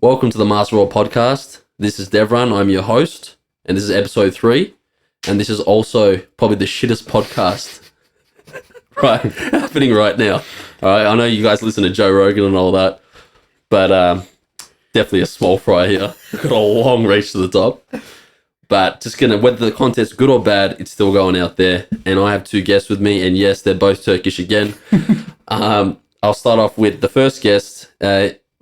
Welcome to the Master Raw podcast. This is Devran. I'm your host, and this is episode 3. And this is also probably the shittest podcast happening right now. All right, I know you guys listen to Joe Rogan and all that, but definitely a small fry here. Got a long reach to the top. But just gonna, whether the content's good or bad, it's still going out there. And I have 2 guests with me, and yes, they're both Turkish again. I'll start off with the first guest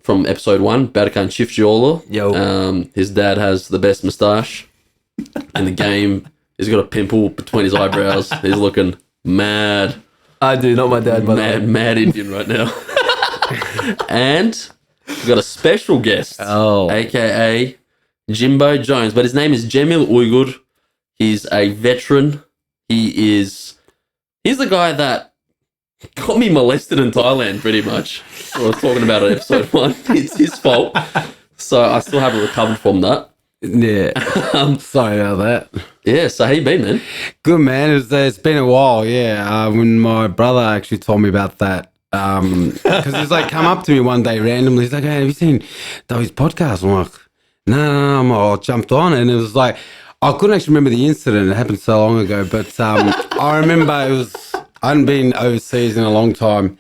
from episode 1, Berkz and I. Yo. His dad has the best moustache in the game. He's got a pimple between his eyebrows. He's looking mad. I do, not my dad, but Mad Indian right now. And we've got a special guest, aka Jimbo Jones, but his name is Jimmy Uygur. He's a veteran. He's the guy that got me molested in Thailand, pretty much. I was talking about it in episode 1. It's his fault. So I still haven't recovered from that. Yeah. Sorry about that. Yeah, so how you been, man? Good, man. It's been a while, yeah. When my brother actually told me about that, because he's like come up to me one day randomly. He's like, "Hey, have you seen David's podcast?" I'm like, no. I jumped on, and it was like, I couldn't actually remember the incident. It happened so long ago, but I remember I hadn't been overseas in a long time,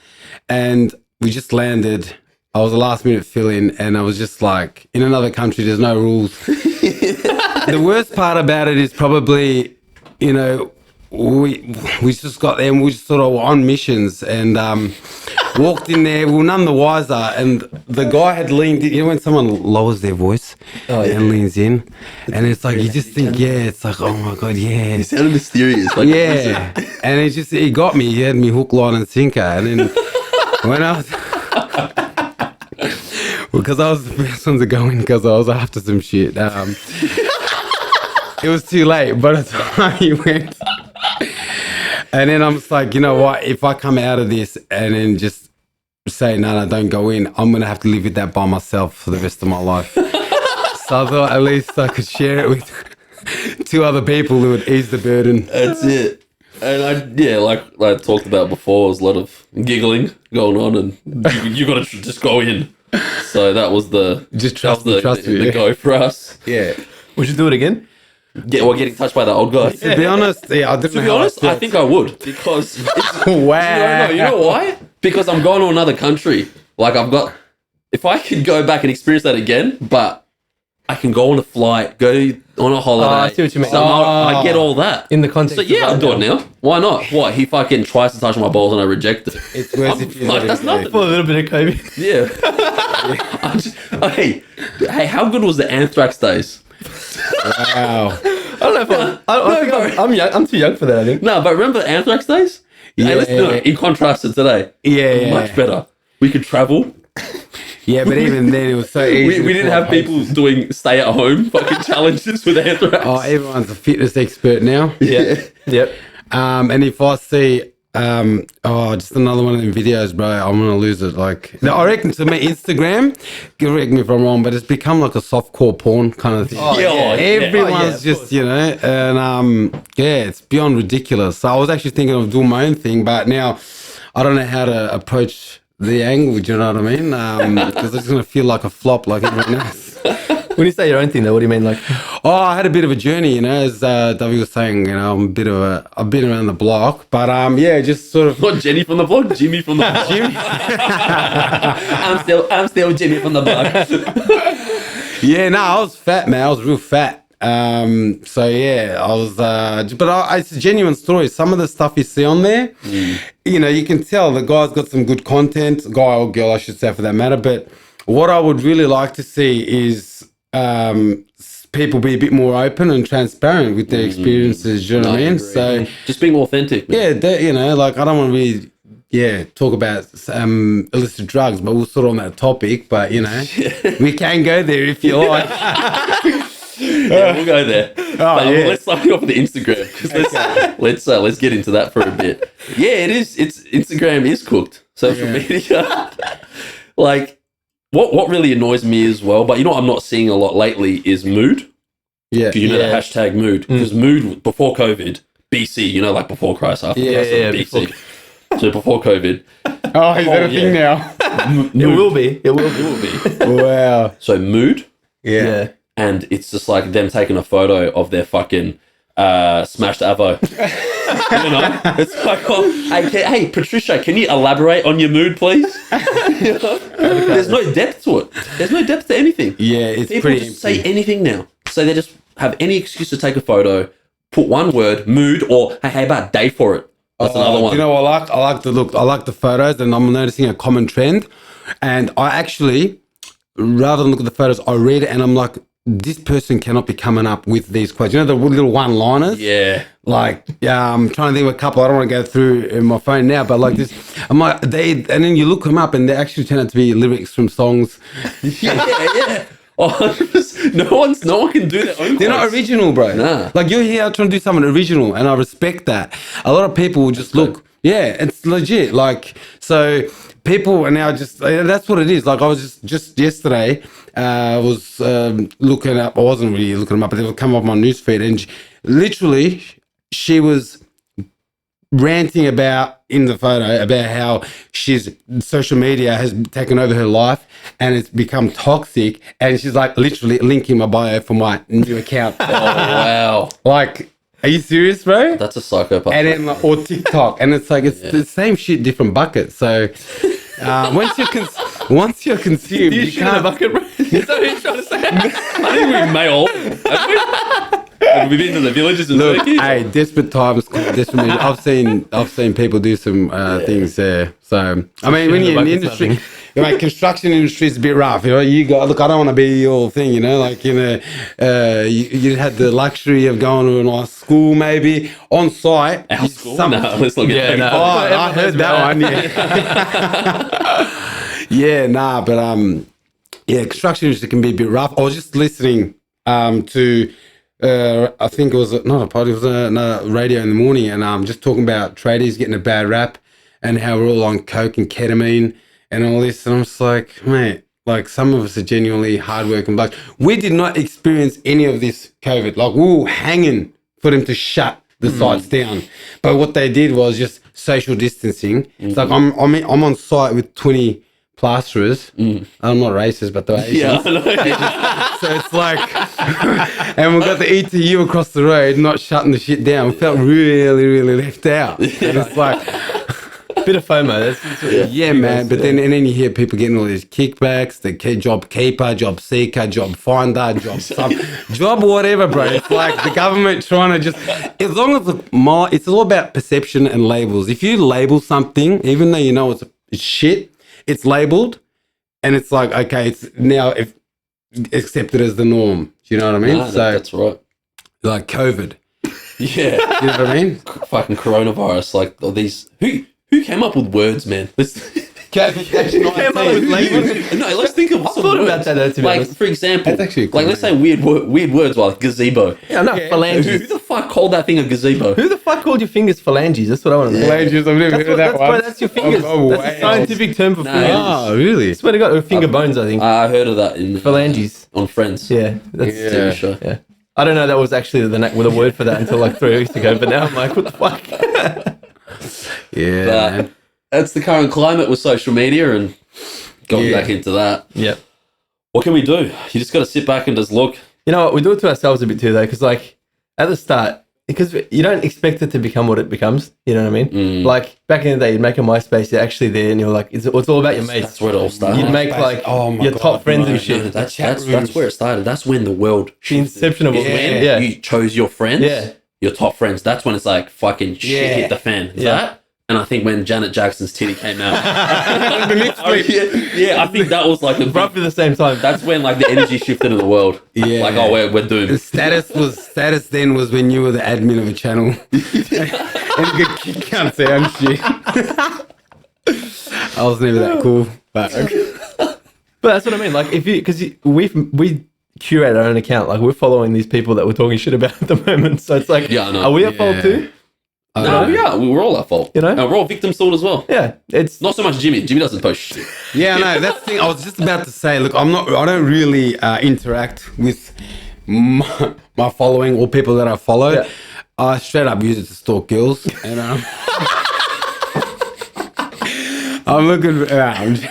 and we just landed. I was a last minute fill-in, and I was just like, in another country, there's no rules. The worst part about it is probably, we just got there and we just sort of were on missions and walked in there. We were none the wiser, and the guy had leaned in. You know when someone lowers their voice and leans in, and it's like you just think, it's like, oh my god, yeah. You sounded mysterious. Like, yeah, and he got me. He had me hook, line, and sinker. And then when I was, because I was the first one to go in because I was after some shit. It was too late by the time he went. And then I'm just like, you know what? If I come out of this and then just say, no, don't go in, I'm going to have to live with that by myself for the rest of my life. So I thought at least I could share it with 2 other people who would ease the burden. That's it. And like I talked about before, there's a lot of giggling going on, and you got to just go in. So that was the go for us. Yeah. Would you do it again? Yeah, we're getting touched by that old guy. To be honest, I didn't know. To be honest, I think I would, because wow. You know why? Because I'm going to another country. Like if I could go back and experience that again, but I can go on a flight, go on a holiday. I see what you mean. So I get all that. In the context. So yeah, I'll do it now. Why not? What? He fucking tries to touch my balls and I reject it. It's worth if you that's nothing. For a little bit of Kobe. Yeah. Hey, how good was the Anthrax days? Wow. I don't know if I'm young. I'm too young for that, I think. No, but remember the Anthrax days? Yeah. Hey, let's do it. In contrast to today. Yeah. Much better. We could travel. Yeah, but even then it was so easy. We didn't have people doing stay-at-home fucking challenges with Anthrax. Oh, everyone's a fitness expert now. Yeah. Yep. And if I see, just another one of them videos, bro, I'm going to lose it. Like, I reckon to me, Instagram, correct me if I'm wrong, but it's become like a softcore porn kind of thing. Oh, yeah. Everyone's just, and it's beyond ridiculous. So I was actually thinking of doing my own thing, but now I don't know how to approach the angle, do you know what I mean? Because it's going to feel like a flop like everyone else. When you say your own thing, though, what do you mean? Like, I had a bit of a journey, as W was saying. I've been around the block, but just sort of. Not Jenny from the block, Jimmy from the block. Jimmy. I'm still Jimmy from the block. Yeah, no, I was fat, man. I was real fat. I was. But it's a genuine story. Some of the stuff you see on there, you can tell the guy's got some good content. Guy or girl, I should say, for that matter. But what I would really like to see is people be a bit more open and transparent with their experiences. You know what I mean? So just being authentic, man. Yeah, like I don't want to be talk about illicit drugs, but we're sort of on that topic. But we can go there if you like. Yeah, we'll go there. Let's start off with the Instagram. Let's get into that for a bit. Yeah, it is. Instagram is cooked. Social media, like. What really annoys me as well, but what I'm not seeing a lot lately is mood. Yeah. You know the hashtag mood. Because mood before COVID, BC, like before Christ, after Christ, BC. So before COVID. Oh, is that a thing now? It will be. It will be. Wow. So mood. Yeah. And it's just like them taking a photo of their fucking smashed Avo. You know? It's like, oh, hey, Patricia, can you elaborate on your mood, please? You know? There's no depth to it. There's no depth to anything. Yeah, it's People pretty just say anything now. So they just have any excuse to take a photo, put one word, mood, or hey, how about day for it? That's another one. You know what I like? I like the look. I like the photos, and I'm noticing a common trend. And I actually, rather than look at the photos, I read it, and I'm like, this person cannot be coming up with these quotes. You know, the little one-liners? Yeah. Like, I'm trying to think of a couple. I don't want to go through in my phone now, but like this, I'm like, and then you look them up, and they actually turn out to be lyrics from songs. Yeah. Oh, 100%. No one can do their own. They're not original, bro. Nah. Like, you're here trying to do something original, and I respect that. A lot of people will just look. Yeah, it's legit. Like, so people are now just, that's what it is. Like, I was just yesterday, was looking up, I wasn't really looking them up, but they would come up on my newsfeed, and literally, she was ranting about in the photo about how social media has taken over her life and it's become toxic, and she's like literally linking my bio for my new account. Oh, wow. Like, are you serious, bro? That's a psychopath. And then like, or TikTok, and it's like it's the same shit, different buckets. So once you're consumed, you can't. Bucket, bro? Is that what you're trying to say? I think we may all. Have we been to the villages and Look, Turkey? hey, desperate times, desperate measures. I've seen people do some things there. So I mean, when you're in the industry, like construction industry is a bit rough. You know, you got look. I don't want to be your thing. You know, like you had the luxury of going to a nice school, maybe on site. Our school? No, let's not get no. Oh, I heard that one. Yeah. Yeah, nah, but construction industry can be a bit rough. I was just listening to. I think it was not a pod, it was a radio in the morning, and just talking about tradies getting a bad rap and how we're all on coke and ketamine and all this, and I'm just like, mate, like some of us are genuinely hardworking blokes. We did not experience any of this COVID. Like, we were hanging for them to shut the sites down, but what they did was just social distancing. It's like I'm on site with 20 plasterers. I'm not racist, but the Asians. Yeah, I know. So it's like, and we got the ETU across the road, not shutting the shit down. We felt really, really left out. And it's like, Bit of FOMO. yeah, man. But then you hear people getting all these kickbacks, the job keeper, job seeker, job finder, job whatever, bro. It's like the government trying to just, as long as it's all about perception and labels. If you label something, even though you know it's shit, it's labeled, and it's like, okay, it's now accepted as the norm. Do you know what I mean? No, that's right. Like COVID. Yeah. You know what I mean? Fucking coronavirus. Like, all these. Who came up with words, man? Let's Came up with language. No, let's think of I thought about that though, to be like, honest. for example, That's actually a cool like, let's say weird words like gazebo. Yeah, no, Who phalanges. the fuck called that thing a gazebo? Who the fuck called your fingers phalanges? That's what I want to know. Phalanges, I've never heard that one. That's your fingers. Oh, That's a wow. scientific term for phalanges. Oh, really? I swear to God, or finger bones, I think. I heard of that in Phalanges. on Friends. Yeah, that's TV show. Yeah. I don't know that was actually the word for that until like 3 weeks ago, but now I'm like, what the fuck? Yeah, But man. that's the current climate with social media, and going back into that. Yeah. What can we do? You just got to sit back and just look. You know what? We do it to ourselves a bit too, though, because like at the start, because you don't expect it to become what it becomes. You know what I mean? Like back in the day, you'd make a MySpace, you're actually there, and you're like, it's all about your mates. That's where it all started. You'd make like your top friends and shit. No, that's where it started. That's when the world The inception of it. when Yeah. you chose your friends, Yeah. your top friends. That's when it's like fucking shit hit the fan. Is that? And I think when Janet Jackson's titty came out, I think that was like Roughly the same time. That's when like the energy shifted in the world. Yeah. Like, oh, we're doomed. Status then was when you were the admin of a channel. And you can't say I'm shit. I was never that cool, but But that's what I mean. Like, because we curate our own account. Like, we're following these people that we're talking shit about at the moment. So it's like, Yeah, I know. are we at fault too? No, we were all at fault. You know? And we're all victims to it as well. Yeah, it's Not so much Jimmy. Jimmy doesn't post shit. yeah, no, that's the thing. I was just about to say, look, I don't really interact with my following or people that I follow. Yeah. I straight up use it to stalk girls, and I'm looking around.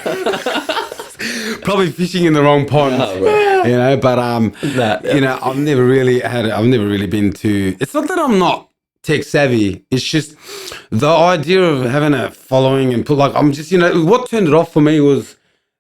Probably fishing in the wrong pond, you know. But you know, I've never really been to. It's not that I'm not tech savvy. It's just the idea of having a following and I'm just, you know, what turned it off for me was,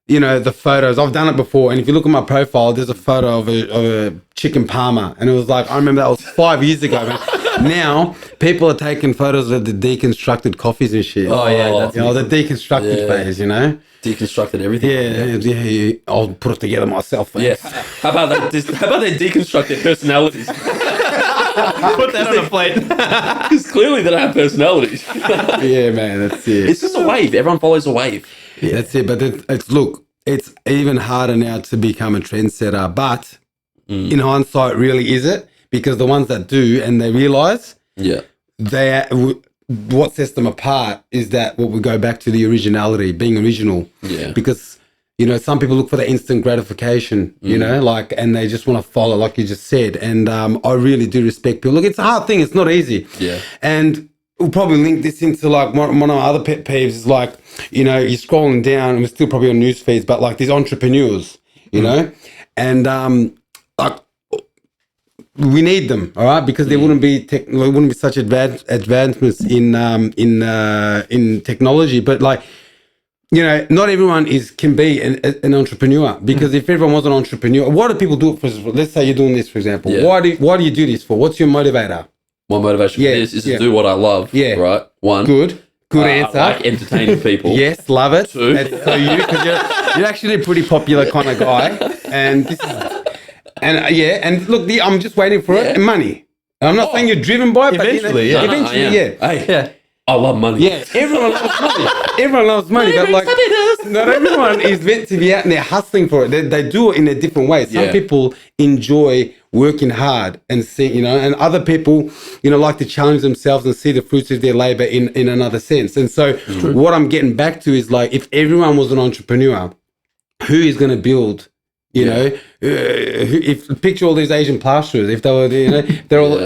you know, the photos. I've done it before, and if you look at my profile, there's a photo of a chicken parma, and it was like, I remember that was 5 years ago. Man. Now people are taking photos of the deconstructed coffees and shit. Oh yeah, that's the deconstructed phase, you know. Deconstructed everything. Yeah. I'll put it together myself. Yeah. How about they deconstruct their personalities? Put that on a plate. Because clearly they don't have personalities. Yeah, man, that's it. It's just a wave. Everyone follows a wave. Yeah. That's it. But it's even harder now to become a trendsetter. But in hindsight, really, is it? Because the ones that do and they realize, what sets them apart is that what we go back to the originality, being original. Yeah. Because, you know, some people look for the instant gratification, you know, like, and they just want to follow, like you just said. And I really do respect people. Look, it's a hard thing. It's not easy. Yeah. And we'll probably link this into like one of my other pet peeves is like, you know, you're scrolling down and we're still probably on news feeds, but like these entrepreneurs, you know, and like, we need them, all right, because there wouldn't be such advancements in technology. But like, you know, not everyone can be an entrepreneur, because if everyone was an entrepreneur, why do people do it for? Let's say you're doing this, for example. Yeah. Why do you do this for? What's your motivator? My motivation for this is to do what I love. Yeah. Right. One. Good answer. I like entertaining people. Yes, love it. Two. That's so you, because you're actually a pretty popular kind of guy, and this is. And look, I'm just waiting for it. And money. And I'm not saying you're driven by it, eventually, but eventually, I love money. Yeah, everyone loves money. Everyone loves money, but like, not everyone is meant to be out there hustling for it. They do it in a different way. Some people enjoy working hard and see, you know, and other people, you know, like to challenge themselves and see the fruits of their labor in another sense. And so, what I'm getting back to is like, if everyone was an entrepreneur, who is going to build? You know, if picture all these Asian plasterers, if they were, you know, they're all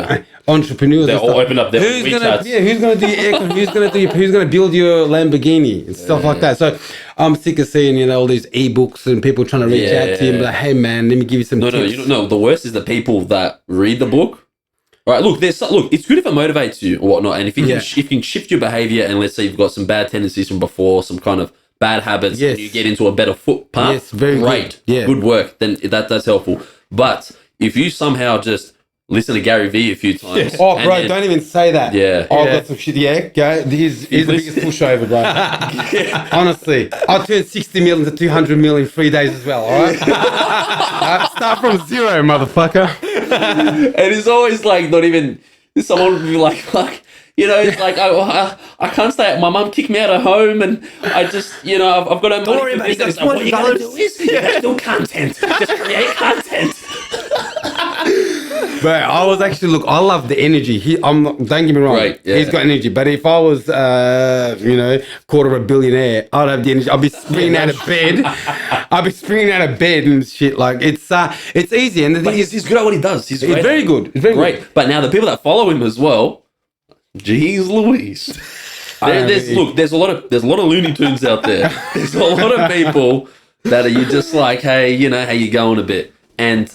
entrepreneurs. They'll all open up their WeChats. Who's gonna do your who's gonna build your Lamborghini and stuff like that? So I'm sick of seeing, you know, all these ebooks and people trying to reach out to you and be like, hey man, let me give you some tips. No, the worst is the people that read the book. All right, look, it's good if it motivates you or whatnot, and if you can shift your behavior, and let's say you've got some bad tendencies from before, some kind of bad habits, and you get into a better footpath. Yes, very great. Good. Yeah. Good work. Then that's helpful. But if you somehow just listen to Gary Vee a few times. Oh, bro, don't even say that. Yeah. I've got some shit. Yeah, go. Here's the biggest pushover, bro. Honestly, I turned 60 million to 200 million in 3 days as well, all right? Start from zero, motherfucker. And it's always like, not even, someone would be like, you know, it's like, I can't stay. My mum kicked me out of home, and I just, you know, I've got no money. Don't worry about it. Like, what you gotta do is you gotta do content. Just create content. But I was actually, look, I love the energy. Don't get me wrong. Right, yeah. He's got energy. But if I was, you know, quarter of a billionaire, I'd have the energy. I'd be springing out of bed. I'd be springing out of bed and shit. Like, it's easy. And the thing is, he's good at what he does. He's very good. He's very great. good. But now the people that follow him as well, geez Louise. There's a lot of Looney Tunes out there. There's a lot of people that are, you just like, hey, you know, how you going a bit. And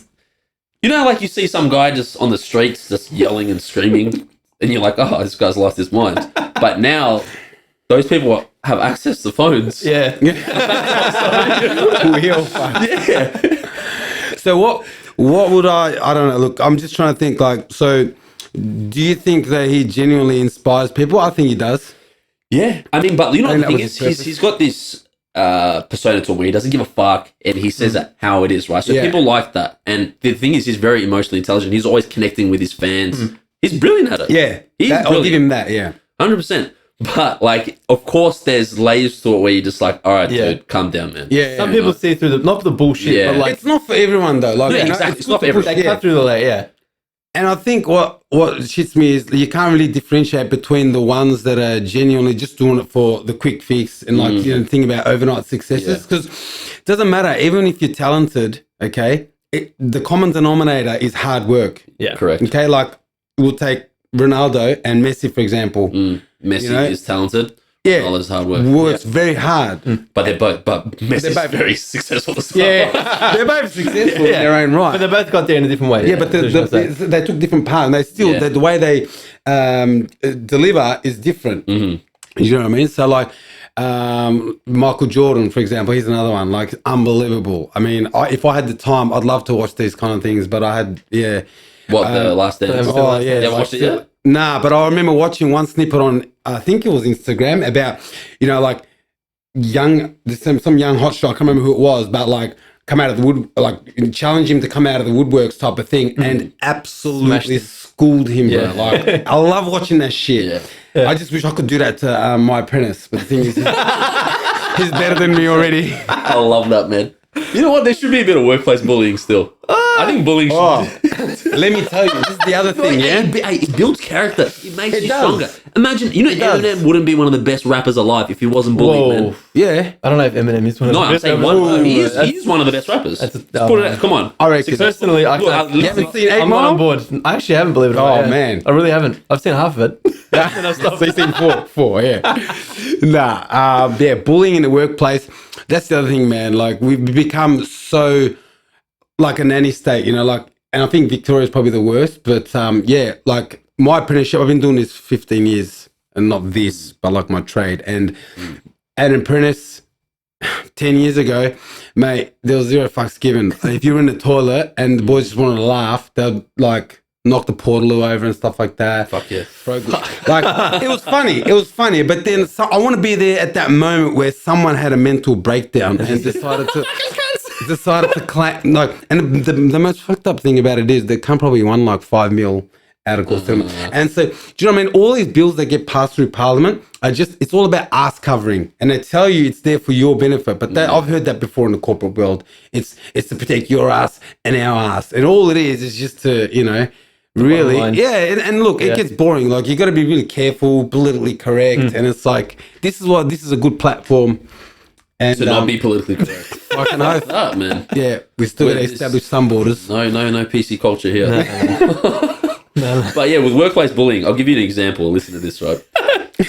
you know, like you see some guy just on the streets just yelling and screaming, and you're like, oh, this guy's lost his mind. But now those people have access to phones. Yeah. So what would I don't know, look, I'm just trying to think, like, so do you think that he genuinely inspires people? I think he does. Yeah. I mean, but you know, the thing is, he's got this persona to him where he doesn't give a fuck, and he says it how it is, right? So people like that. And the thing is, he's very emotionally intelligent. He's always connecting with his fans. He's brilliant at it. Yeah. I'll give him that, 100%. But, like, of course, there's layers to it where you're just like, all right, dude, calm down, man. Yeah. Some people see through not the bullshit, but like, it's not for everyone though. Like, exactly. It's not for everyone. They cut through the layer, And I think what shits me is you can't really differentiate between the ones that are genuinely just doing it for the quick fix and like, you know, think about overnight successes, because it doesn't matter. Even if you're talented, okay, the common denominator is hard work. Yeah. Correct. Okay, like we'll take Ronaldo and Messi, for example. Messi is talented. Yeah, all this hard work. Works very hard. But Messi's both- very successful as well. Yeah, they're both successful in their own right. But they both got there in a different way. Yeah, but they took different paths, and they still the way they deliver is different. You know what I mean? So like Michael Jordan, for example, he's another one. Like unbelievable. I mean, if I had the time, I'd love to watch these kind of things. But I had What the Last Dance? Oh yeah, You haven't watched it yet? Nah, but I remember watching one snippet on, I think it was Instagram, about, like some young hotshot, I can't remember who it was, but like come out of the wood, like challenge him to come out of the woodworks type of thing, and absolutely schooled him, bro. Like, I love watching that shit. Yeah. I just wish I could do that to my apprentice, but the thing is, he's better than me already. I love that, man. You know what? There should be a bit of workplace bullying still. I think bullying should... Let me tell you, this is the other thing, It builds character. It makes you does. stronger. Imagine, Eminem wouldn't be one of the best rappers alive if he wasn't bullied, man. Yeah. I don't know if Eminem is one of No, the I'm best. saying he is one of the best rappers. Let's put it out. Come on. I reckon. Personally, I can't. You haven't seen 8 I'm Mile? not on board. I actually haven't, believe it or not. Oh, Yeah. man. I really haven't. I've seen half of it. So you've seen four, yeah. Bullying in the workplace. That's the other thing, man. Like, we've become so like a nanny state, like, and I think Victoria's probably the worst. But like my apprenticeship, I've been doing this 15 years, and not this, but like my trade. And an apprentice 10 years ago, mate, there was zero fucks given. If you were in the toilet and the boys just wanted to laugh, they'd like knock the portaloo over and stuff like that. Fuck yeah. Like, it was funny. But then I want to be there at that moment where someone had a mental breakdown and decided to clap. No, and the most fucked up thing about it is they can't probably won like 5 mil out of course. And so, do you know what I mean? All these bills that get passed through Parliament are it's all about ass covering, and they tell you it's there for your benefit. But I've heard that before in the corporate world. It's to protect your ass and our ass, and all it is just to really, and look, it gets boring. Like, you got to be really careful, politically correct, and it's like this is a good platform. And to not be politically correct. Fucking oath. That, man. Yeah, we still got to establish some borders. No PC culture here. No. But yeah, with workplace bullying, I'll give you an example. Listen to this, right?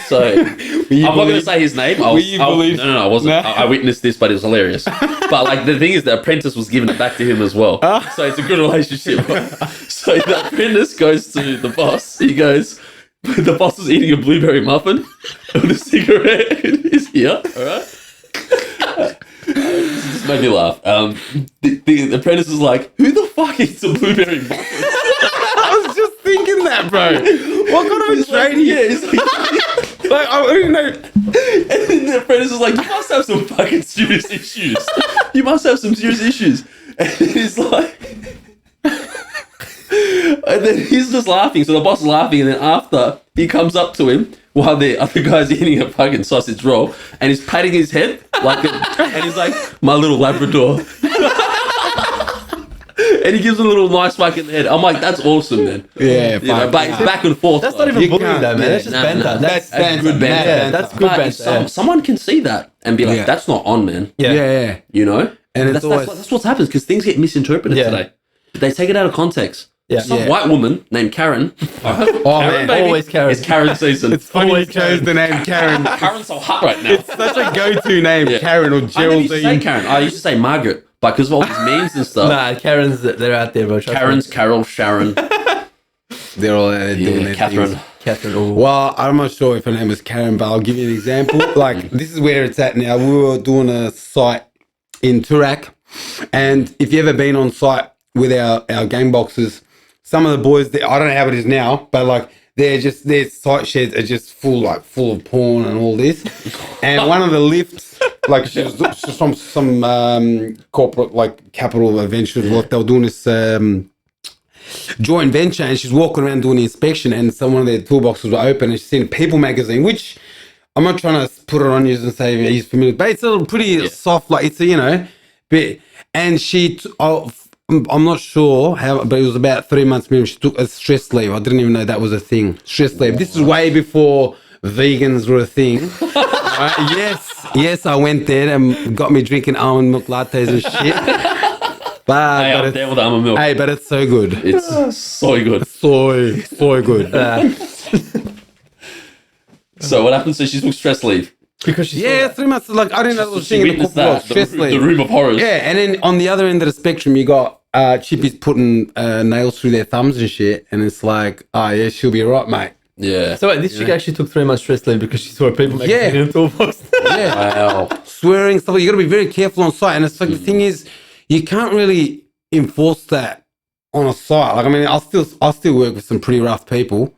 So, I'm not going to say his name. No, I wasn't. No. I witnessed this, but it was hilarious. But like, the thing is, the apprentice was giving it back to him as well. So it's a good relationship. Right? So the apprentice goes to the boss. He goes, the boss is eating a blueberry muffin with a cigarette in his ear. All right. This just made me laugh. The apprentice is like, who the fuck eats a blueberry muffin? I was just thinking that, bro. What kind of a trade here? It's like, I don't know. And then the apprentice is like, you must have some fucking serious issues. You must have some serious issues. And then he's like, and then he's just laughing. So the boss is laughing, and then after he comes up to him while the other guy's eating a fucking sausage roll, and he's patting his head and he's like, my little Labrador. And he gives him a little nice whack in the head. I'm like, that's awesome, man. Yeah, but it's back and forth. That's not even bullying, though, man. That's just banter. That's good banter. Yeah, that's good banter. Someone can see that and be like, that's not on, man. Yeah. And that's what happens, because things get misinterpreted today. They take it out of context. Yeah. Some white woman named Karen. Karen, baby. Always Karen. It's Karen season. It's funny you chose the name Karen. Karen's so hot right now. It's such a go-to name, Karen or I never used to say Geraldine. Karen. I used to say Margaret, but because of all these memes and stuff. Nah, Karens, they're out there, bro. Karen's, Carol, Sharon, They're all doing their Catherine. things. Catherine. Oh. Well, I'm not sure if her name was Karen, but I'll give you an example. Like, this is where it's at now. We were doing a site in Turak, and if you've ever been on site with our game boxes, some of the boys, I don't know how it is now, but like, their site sheds are just full of porn and all this. And one of the lifts, like, she was from some corporate, like, capital ventures, like, they were doing this joint venture, and she's walking around doing the inspection, and one of their toolboxes were open, and she's seen a People magazine, which I'm not trying to put it on you and say he's familiar, but it's a pretty soft, like, it's a, bit, and I'm not sure how, but it was about 3 months minimum. She took a stress leave. I didn't even know that was a thing. Stress leave. This is way before vegans were a thing. Yes, I went there and got me drinking almond milk lattes and shit. But I'm down with almond milk. Hey, but it's so good. It's so good. So good. So what happened? So she took stress leave. Because she Yeah, 3 months. Like I didn't know what was She thing in the witnessed corporate world. that. Stress The leave. room of horrors. Yeah, and then on the other end of the spectrum, you got chippies putting nails through their thumbs and shit, and it's like, oh yeah, she'll be right, mate. Yeah. So wait, this chick actually took 3 months stress leave because she saw people making Yeah. it in a toolbox. Yeah, Wow. swearing stuff. You got to be very careful on site, and it's like the thing is, you can't really enforce that on a site. Like I mean, I still work with some pretty rough people.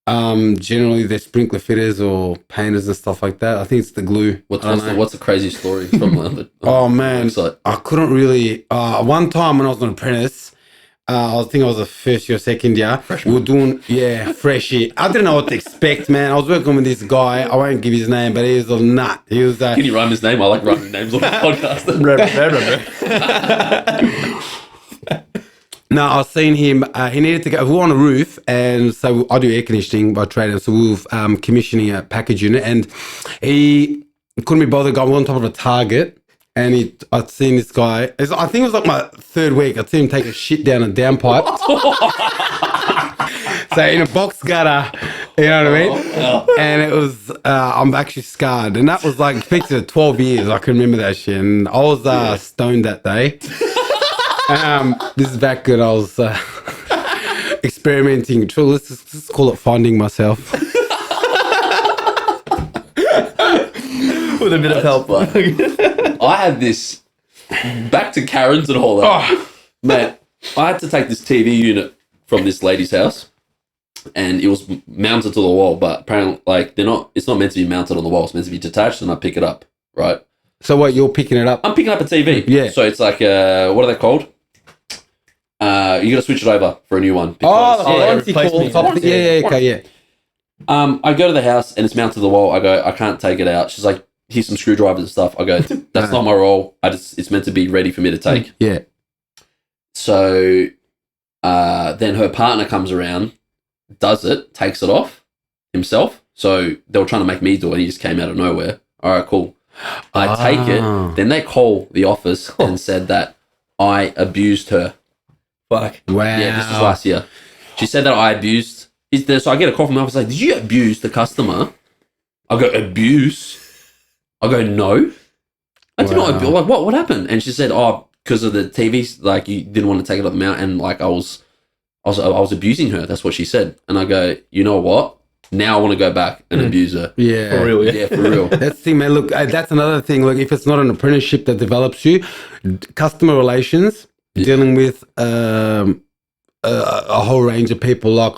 Generally they're sprinkler fitters or painters and stuff like that. I think it's the glue. What's the crazy story from the Oh man, website? I couldn't really. One time when I was an apprentice, I think I was a first year, second year. We were doing freshie. I didn't know what to expect, man. I was working with this guy. I won't give his name, but he was a nut. He was. Can you rhyme his name? I like rhyming names on the podcast. No, I seen him. He needed to go. We were on a roof, and so I do air conditioning by trade. And so we were commissioning a package unit, and he couldn't be bothered going on top of a target. And I'd seen this guy. I think it was like my third week. I'd seen him take a shit down a downpipe. So in a box gutter, you know what I mean? Oh. And it was, I'm actually scarred. And that was like, picture of 12 years. I can remember that shit. And I was stoned that day. This is back when I was experimenting. Let's just call it finding myself. With a bit of help. I had this back to Karen's and all that. Man, I had to take this TV unit from this lady's house, and it was mounted to the wall. But apparently, like it's not meant to be mounted on the wall. It's meant to be detached, and I pick it up. Right. So what? You're picking it up? I'm picking up a TV. Yeah. So it's like what are they called? You got to switch it over for a new one. Warranty replacement. call. Yeah. Okay. Yeah. I go to the house and it's mounted to the wall. I go, I can't take it out. She's like, here's some screwdrivers and stuff. I go, that's not my role. It's meant to be ready for me to take. Yeah. So then her partner comes around, does it, takes it off himself. So they were trying to make me do it. And he just came out of nowhere. All right, cool. I take it. Then they call the office and said that I abused her. Fuck. Wow. Yeah, this was last year. She said that I abused. So I get a call from the office like, did you abuse the customer? I go, abuse? I go, no. I did not abuse. Like, what happened? And she said, oh, because of the TV, like you didn't want to take it off the mount, and like I was abusing her. That's what she said. And I go, you know what? Now I want to go back and abuse her. Yeah. For real, Yeah, for real. That's the thing, man. Look, that's another thing. Look, if it's not an apprenticeship that develops you, customer relations, dealing with a whole range of people. Like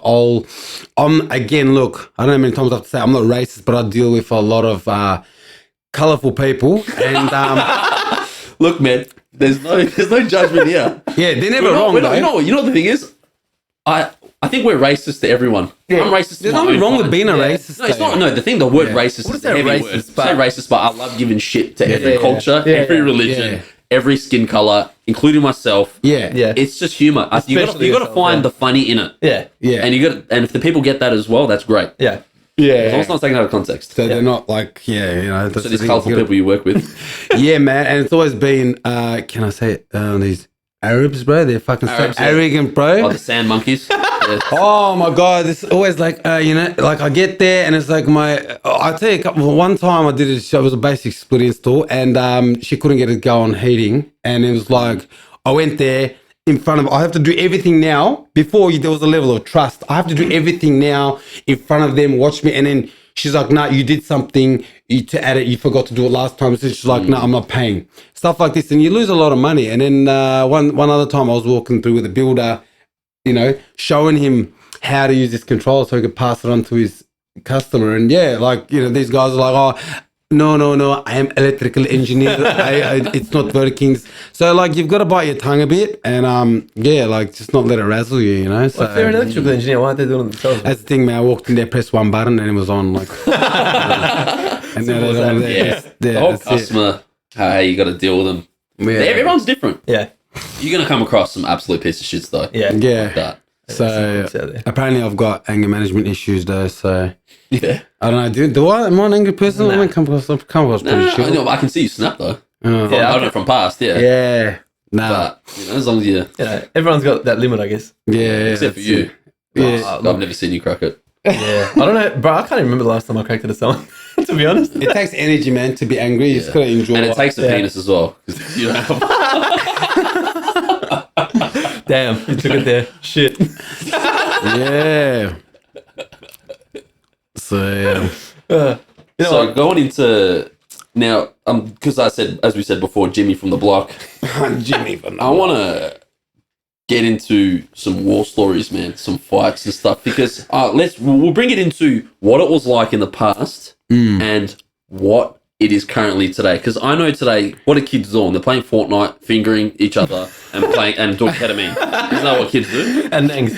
again, look, I don't know how many times I have to say I'm not racist, but I deal with a lot of colourful people. And Look, man, there's no judgment here. yeah, they're never wrong. Though. You know what the thing is? I think we're racist to everyone. Yeah. I'm racist. There's to my nothing own wouldn't kind. being a racist. No, it's though. not. No, the word Yeah. racist What is is a that heavy racist, word. but- Say racist, but I love giving shit to every yeah, culture, yeah, every yeah, religion, yeah. every skin color, including myself. Yeah. Yeah. It's just humor. You got Especially to yourself, find yeah. the funny in it, Yeah. Yeah. and and if the people get that as well, that's great. Yeah. As long yeah. as it's not taken out of context. So they're not like, that's So the these thing. colourful people you work with, Yeah, man. And it's always been, can I say it? These Arabs, bro. They're fucking Arabs, so yeah. arrogant, bro. like the sand monkeys. Yeah. Oh my god, it's always like like I get there and it's like I tell you one time I did a show, it was a basic split install, and she couldn't get it go on heating, and it was like I went there in front of, I have to do everything now. Before there was a level of trust. I have to do everything now in front of them, watch me, and then she's like, nah, you did something to add it, you forgot to do it last time. So she's like, nah, I'm not paying. Stuff like this, and you lose a lot of money. And then one other time I was walking through with a builder, showing him how to use this controller so he could pass it on to his customer. And these guys are like, oh, no, I am electrical engineer. It's not working. So like, you've got to bite your tongue a bit and just not let it razzle you, So Well, if they're an electrical engineer, why aren't they doing it themselves? that's the thing, man. I walked in there, pressed one button, and it was on. Like, and then The whole customer, hey, you got to deal with them. Yeah. Everyone's different. Yeah. You're gonna come across some absolute piece of shits though. Yeah. Yeah. Like that. So It's out there. apparently, I've got anger management issues though. So Yeah. I don't know. Do I? Am I an angry person? I come across pretty I chill. know, I can see you snap though. Oh. Yeah. I don't know from past, yeah. Yeah. Nah. But as long as you, Everyone's got that limit, I guess. Yeah. except for that's you, it. Yeah. I've never seen you crack it. Yeah. I don't know, bro. I can't even remember the last time I cracked it at someone, to be honest. It takes energy, man, to be angry. You just gotta enjoy And it life. takes a penis as well. 'Cause you don't have Damn, you took it there. Shit. Yeah. So, yeah. You know so what? going into now, because I said, as we said before, Jimmy from the block. Jimmy from the I want to get into some war stories, man, some fights and stuff. Because we'll bring it into what it was like in the past and what it is currently today. Because I know today what are kids doing? They're playing Fortnite, fingering each other, and doing ketamine. Isn't that what kids do? And Nangs.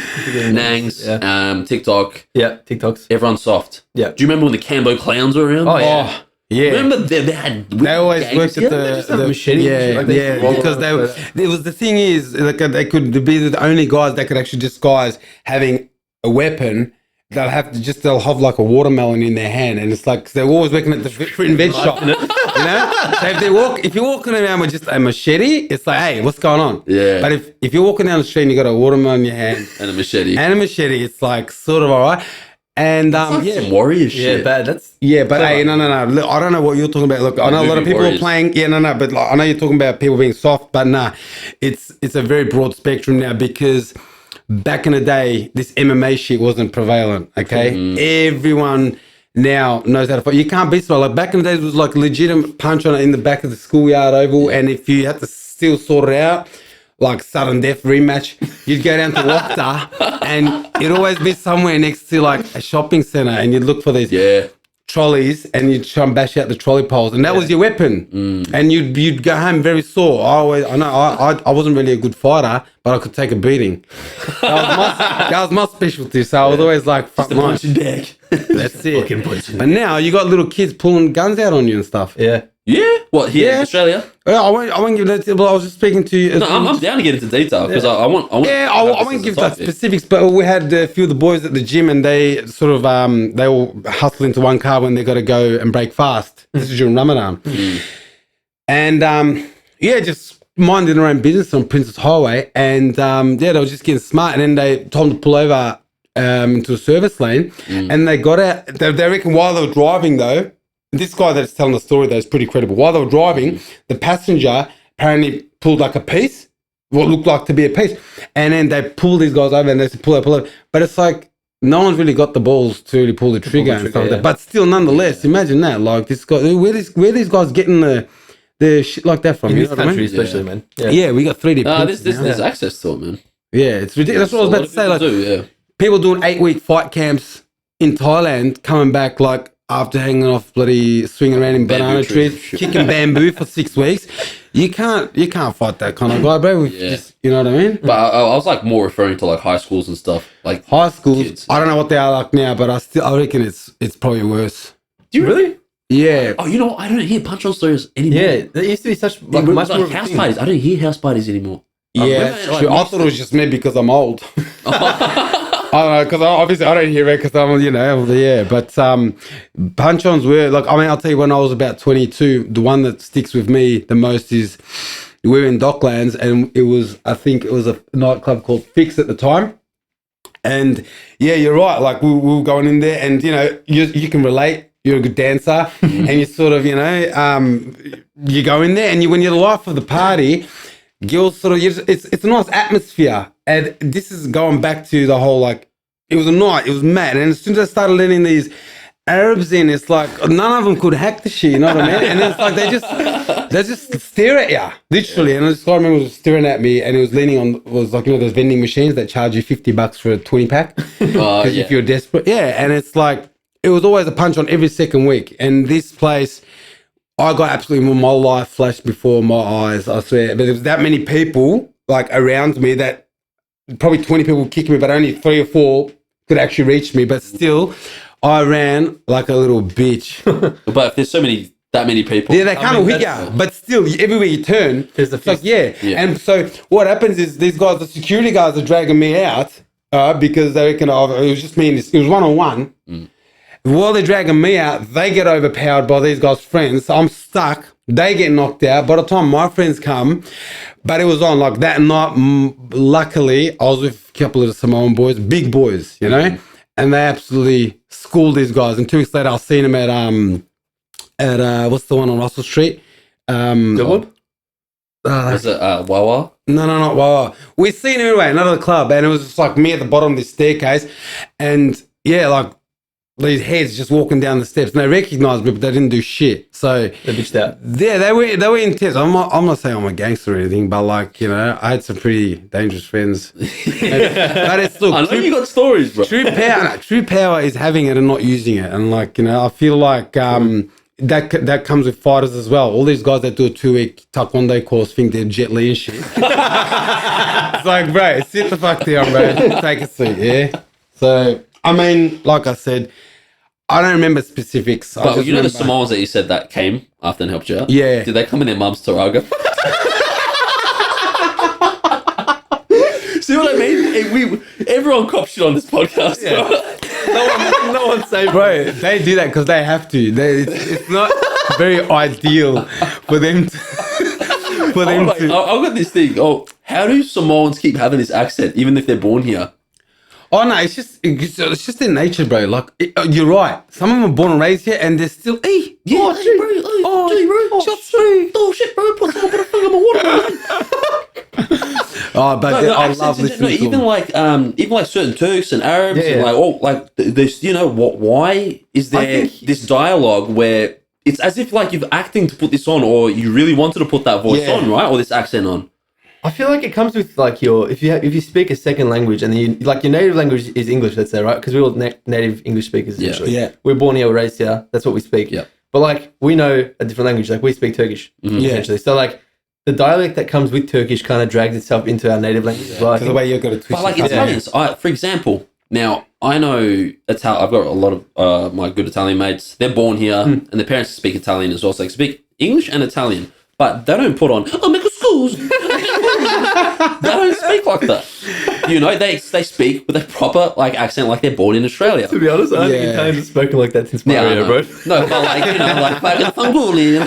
Nangs, Yeah. TikTok. Yeah, TikToks. Everyone's soft. Yeah. Do you remember when the Cambo clowns were around? Oh, yeah. Yeah. Remember they had They always gangs worked at together? They just have the machete and shit, Yeah, like they yeah. roll Because over it was the thing is like they could be the only guys that could actually disguise having a weapon. They'll have like a watermelon in their hand, and it's like they're always working at the fruit and veg shop. You know, so if you're walking around with just a machete, it's like, hey, what's going on? Yeah. But if you're walking down the street and you got a watermelon in your hand And a machete. and a machete, it's like sort of all right. And Some warrior Yeah, shit. bad. That's yeah, but hey, no. Look, I don't know what you're talking about. Look, I know a lot of movie people warriors. are playing. Yeah, no. But like, I know you're talking about people being soft, but nah, it's a very broad spectrum now because back in the day, this MMA shit wasn't prevalent. Okay, everyone now knows how to fight. You can't beat someone. Like back in the days, it was like legitimate punch on it in the back of the schoolyard oval, and if you had to still sort it out. Like sudden death rematch, you'd go down to Wafta and it'd always be somewhere next to like a shopping centre and you'd look for these trolleys and you'd try and bash out the trolley poles and that was your weapon. And you'd go home very sore. I wasn't really a good fighter, but I could take a beating. That was my specialty. So I was always like, fuck mine. Punching bag. That's it. fucking punching. But now you got little kids pulling guns out on you and stuff. yeah. Yeah. What, here in Yeah. Australia? I won't give that. But I was just speaking to you. No, I'm down to get into detail because I want. Yeah, I won't give the specifics, but we had a few of the boys at the gym, and they sort of they all hustle into one car when they got to go and break fast. This is during Ramadan, and just minding their own business on Princess Highway, and they were just getting smart, and then they told them to pull over into a service lane, and they got out. They reckon while they were driving though. This guy that's telling the story though is pretty credible. While they were driving, the passenger apparently pulled like a piece, what looked like to be a piece, and then they pulled these guys over and they said pull over. But it's like no one's really got the balls to really pull the trigger and stuff like that. But still, nonetheless, imagine that. Like this guy, where these guys getting the shit like that from? In You this know what I country, mean? especially, man. Yeah, we got 3D. There's access to it, man. Yeah, it's ridiculous. That's what I was about to say. Like people doing 8-week fight camps in Thailand, coming back like. After hanging off bloody swinging around in banana trees, kicking bamboo for 6 weeks, you can't fight that kind of guy, bro. Just, you know what I mean? But I was like more referring to like high schools and stuff. Like High schools, kids. I don't know what they are like now, but I reckon it's probably worse. Do you really? Yeah. Oh, you know what? I don't hear punch on stories anymore. Yeah, there used to be such like much more of a house thing. parties. I don't hear house parties anymore. Yeah, remember, like, true. I thought it was just me because I'm old. I don't know, because obviously I don't hear it because I'm, but punch-ons were, like, I mean, I'll tell you when I was about 22, the one that sticks with me the most is we were in Docklands and I think it was a nightclub called Fix at the time. And yeah, you're right, like we were going in there and, you can relate. You're a good dancer and you sort of, you go in there and when you're the life of the party, girls sort of, it's a nice atmosphere. And this is going back to the whole, like, it was a night, it was mad. And as soon as I started letting these Arabs in, it's like, none of them could hack the shit, you know what I mean? And it's like, they just stare at you, literally. And I just remember was staring at me and it was leaning on, was like, those vending machines that charge you $50 for a 20 pack. Because if you're desperate. Yeah, and it's like, it was always a punch on every second week. And this place, I got absolutely my life flashed before my eyes, I swear. But there was that many people, like, around me that probably 20 people kicked me, but only 3 or 4 could actually reach me. But still, I ran like a little bitch. But if there's that many people. Yeah, they kind of hit you. But still, everywhere you turn, it's like, yeah. And so what happens is these guys, the security guys are dragging me out because they reckon it was just me and it was one-on-one. While they're dragging me out, they get overpowered by these guys' friends. So I'm stuck. They get knocked out. By the time my friends come, but it was on like that night. Luckily, I was with a couple of the Samoan boys, big boys, and they absolutely schooled these guys. And 2 weeks later, I seen them at what's the one on Russell Street? Billboard? Was it Wawa? No, not Wawa. We seen him anyway, another club, and it was just like me at the bottom of this staircase, and yeah, like these heads just walking down the steps, and they recognised me, but they didn't do shit. So They bitched out. yeah, they were intense. I'm not saying I'm a gangster or anything, but like, you know, I had some pretty dangerous friends. But it's look, I know you got stories, bro. true power is having it and not using it, and like, you know, I feel like that comes with fighters as well. All these guys that do a 2-week taekwondo course think they're Jet Li and shit. It's like, bro, sit the fuck down, bro. Take a seat, yeah. So I mean, like I said, I don't remember specifics. But you know the Samoans that you said that came after and helped you out? Yeah. Did they come in their mum's Taraga? See what I mean? Everyone cop shit on this podcast. Yeah. Bro. No one's safe. Bro, they do that because they have to. It's not very ideal for them to. I've got this thing. Oh, how do Samoans keep having this accent even if they're born here? Oh no, it's just in nature, bro. Like you're right. Some of them are born and raised here, and they're still, hey, Yeah, oh, hey, bro, shots, bro. Oh shit, bro, put a finger in my water. Oh, but I love listening to even them. like certain Turks and Arabs, Yeah, and yeah. like this. You know what? Why is there this dialogue where it's as if like you're acting to put this on, or you really wanted to put that voice on, right, or this accent on? I feel like it comes with like if you speak a second language and then you like your native language is English, let's say, right? Because we're all native English speakers. Essentially. Yeah. We're born here, we're raised here. That's what we speak. Yeah. But like we know a different language. Like we speak Turkish, essentially. So like the dialect that comes with Turkish kind of drags itself into our native language as well. Because the way you've got to twist. But like your tongue. Italians, for example, now I know I've got a lot of my good Italian mates. They're born here, and their parents speak Italian as well. So they speak English and Italian, but they don't put on schools. They don't speak like that. You know, they speak with a proper like accent, like they're born in Australia. To be honest, I don't think Italians have spoken like that since Mario, bro. No, but like, you know, like fucking Fanguli.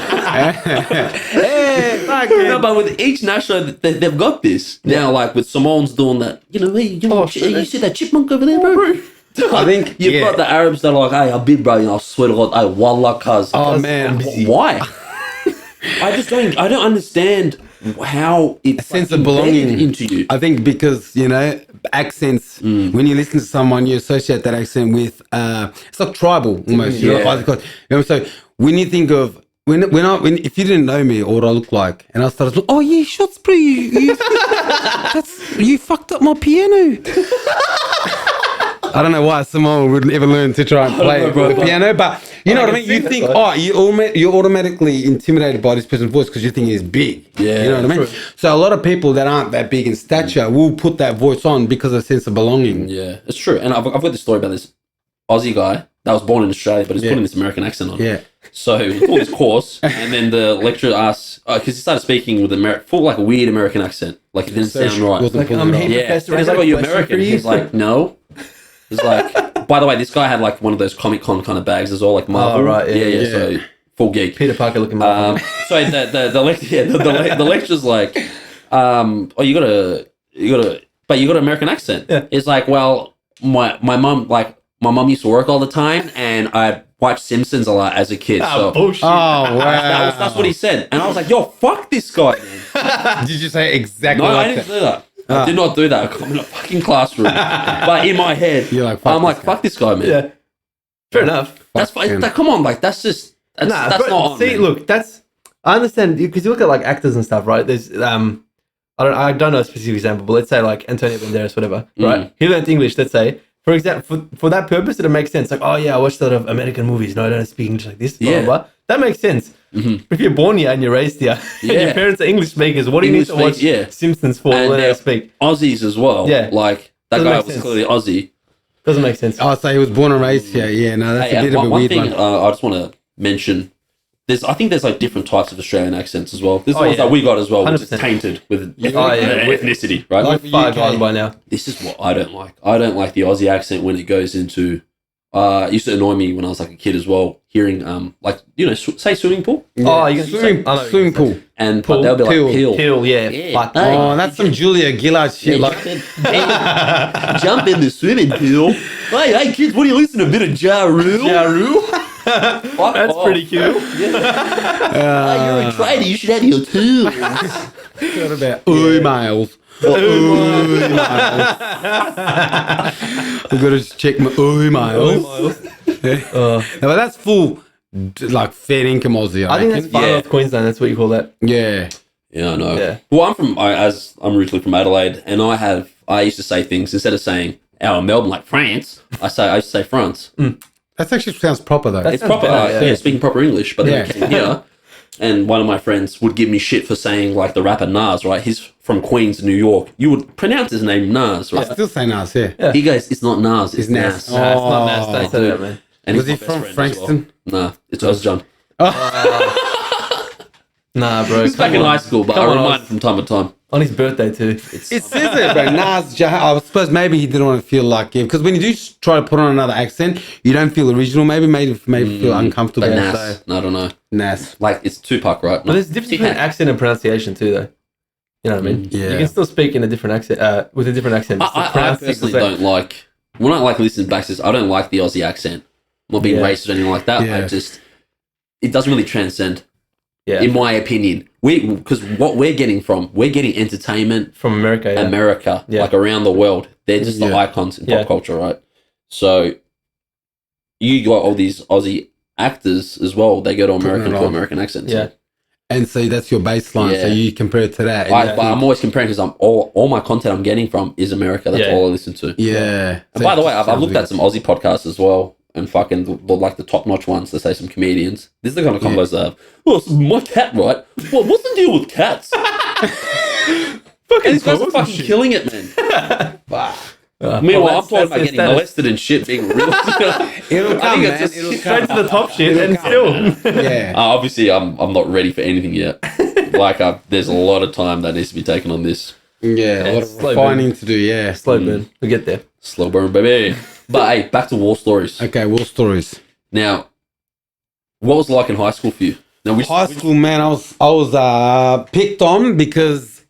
No, but with each national, they've got this. Now, like with Samoans doing that, you know, hey, you see that chipmunk over there, bro? I think You've got the Arabs that are like, hey, I'm big, bro, you know, I swear to God, hey, wallah, cuz. Oh man, Why? I don't understand how it's a sense like of belonging embedded into you. I think because, you know, accents, when you listen to someone, you associate that accent with, it's like tribal almost. You know, so when you think of, if you didn't know me or what I look like, and I started, oh yeah, shots, bro, you fucked up my piano. I don't know why someone would ever learn to try and play the piano, but you know what I mean? You think, you're automatically intimidated by this person's voice because you think he's big. Yeah, you know what I mean? So a lot of people that aren't that big in stature will put that voice on because of a sense of belonging. Yeah, it's true. And I've got this story about this Aussie guy that was born in Australia, but he's putting this American accent on. Yeah. So he pulled his course, and then the lecturer asked, because he started speaking with full like a weird American accent, like it didn't sound right. Like, Yeah, and he's like, "Oh, you're American." He's like, "No." He's like, by the way, this guy had like one of those Comic Con kind of bags as well, like Marvel. Oh, right, yeah. So full geek. Peter Parker looking man. So the lecturer's like, "Oh, you got an American accent." Yeah. It's like, well, my mum used to work all the time, and I watched Simpsons a lot as a kid. So Bullshit. Oh, wow. that's what he said, and I was like, "Yo, fuck this guy, man." Did you say exactly No, like I didn't that? do that. I did not do that. I'm in a fucking classroom, but in my head, You're like, I'm like, "Fuck this guy, man." Yeah. Fair enough. That's fine. Come on, like that's But not on. see, Man. look, I understand because you look at like actors and stuff, right? There's I don't know a specific example, but let's say like Antonio Banderas, whatever, right? He learned English, let's say. For example, for that purpose, it makes sense. Like, oh yeah, I watched a lot of American movies. No, I don't speak English like this. Blah, blah, blah. That makes sense. But if you're born here and you're raised here, and your parents are English speakers, what do you need to watch Simpsons for and when they speak? Aussies as well. Yeah. Like that Doesn't guy make was sense. clearly Aussie. Doesn't make sense. Oh, so he was born and raised here. Yeah, no, that's a bit of a one weird thing one. I just want to mention. I think there's like different types of Australian accents as well. There's the ones yeah. that we got as well, which is 100%. tainted with ethnicity, right? We're 5 on by now. This is what I don't like. I don't like the Aussie accent when it goes into it used to annoy me when I was like a kid as well, hearing like say swimming pool, Oh, you can Swimming pool. and but they'll be like Pool. peel. yeah. Fuck. Hey, Oh, that's some Julia Gillard shit. Like, jump in the swimming pool. Hey kids, what do you listen to? A bit of Ja Rule? That's pretty cute. Hey, you're a trader. You should have your tools. what about emails? I've got to check my emails. No, but that's full, like, fair income Aussie. I think that's reckon. far North Queensland. That's what you call that. Yeah. Yeah, I know. Yeah. Well, I'm originally from Adelaide, and I used to say things instead of saying our Melbourne like France. I used to say France. That actually sounds proper, though. It's proper, speaking proper English. But then I came here, and one of my friends would give me shit for saying like the rapper Nas, right? He's from Queens, New York. You would pronounce his name Nas, I right? still say Nas, yeah. He goes, it's not Nas, it's Nas. Nas. Nah, it's not nasty. I said that, man. And Was he's he my best from friend as well. Frankston? Nah, it's Ozjohn. Nah, bro. He's back in high school, but I Come on, remind him from time to time. On his birthday too. It says it, bro. Nas, I suppose maybe he didn't want to feel like it. Because when you do try to put on another accent, you don't feel original. Maybe feel uncomfortable. But Nas, So, no, I don't know. Nas. Like, it's Tupac, right? But there's a difference between accent and pronunciation too, though. You know what I mean? Yeah. You can still speak in a different accent, with a different accent. just to I pronounce personally things don't like, when I like listening back to this, I don't like the Aussie accent. I'm not being racist or anything like that. Yeah. It doesn't really transcend, Yeah. in my opinion. Because what we're getting entertainment From America, yeah. America, Yeah. like around the world. They're just the Yeah. icons in Yeah. pop culture, right? So you got all these Aussie actors as well. They go to American accents. Yeah. And so that's your baseline. So Yeah. you compare it to that. But I'm always comparing because all my content I'm getting from is America. That's Yeah. all I listen to. Yeah. And by the way, I've looked at some Aussie podcasts as well, and fucking the top-notch ones. Let's say some comedians. This is the kind of combos they have. Well, it's my cat, right? Well, what's the deal with cats? And these guys are fucking killing it, man. Meanwhile, I'm talking about getting molested and shit, being real. It'll come, man. it's It'll Straight come. to the top shit, and still. Yeah. obviously, I'm not ready for anything yet. Like, there's a lot of time that needs to be taken on this. Yeah. A lot of slow refining to do, yeah. Slow burn. We'll get there. Slow burn, baby. But hey, back to war stories. Okay, war stories. Now, what was it like in high school for you? Now, High school, man, I was picked on because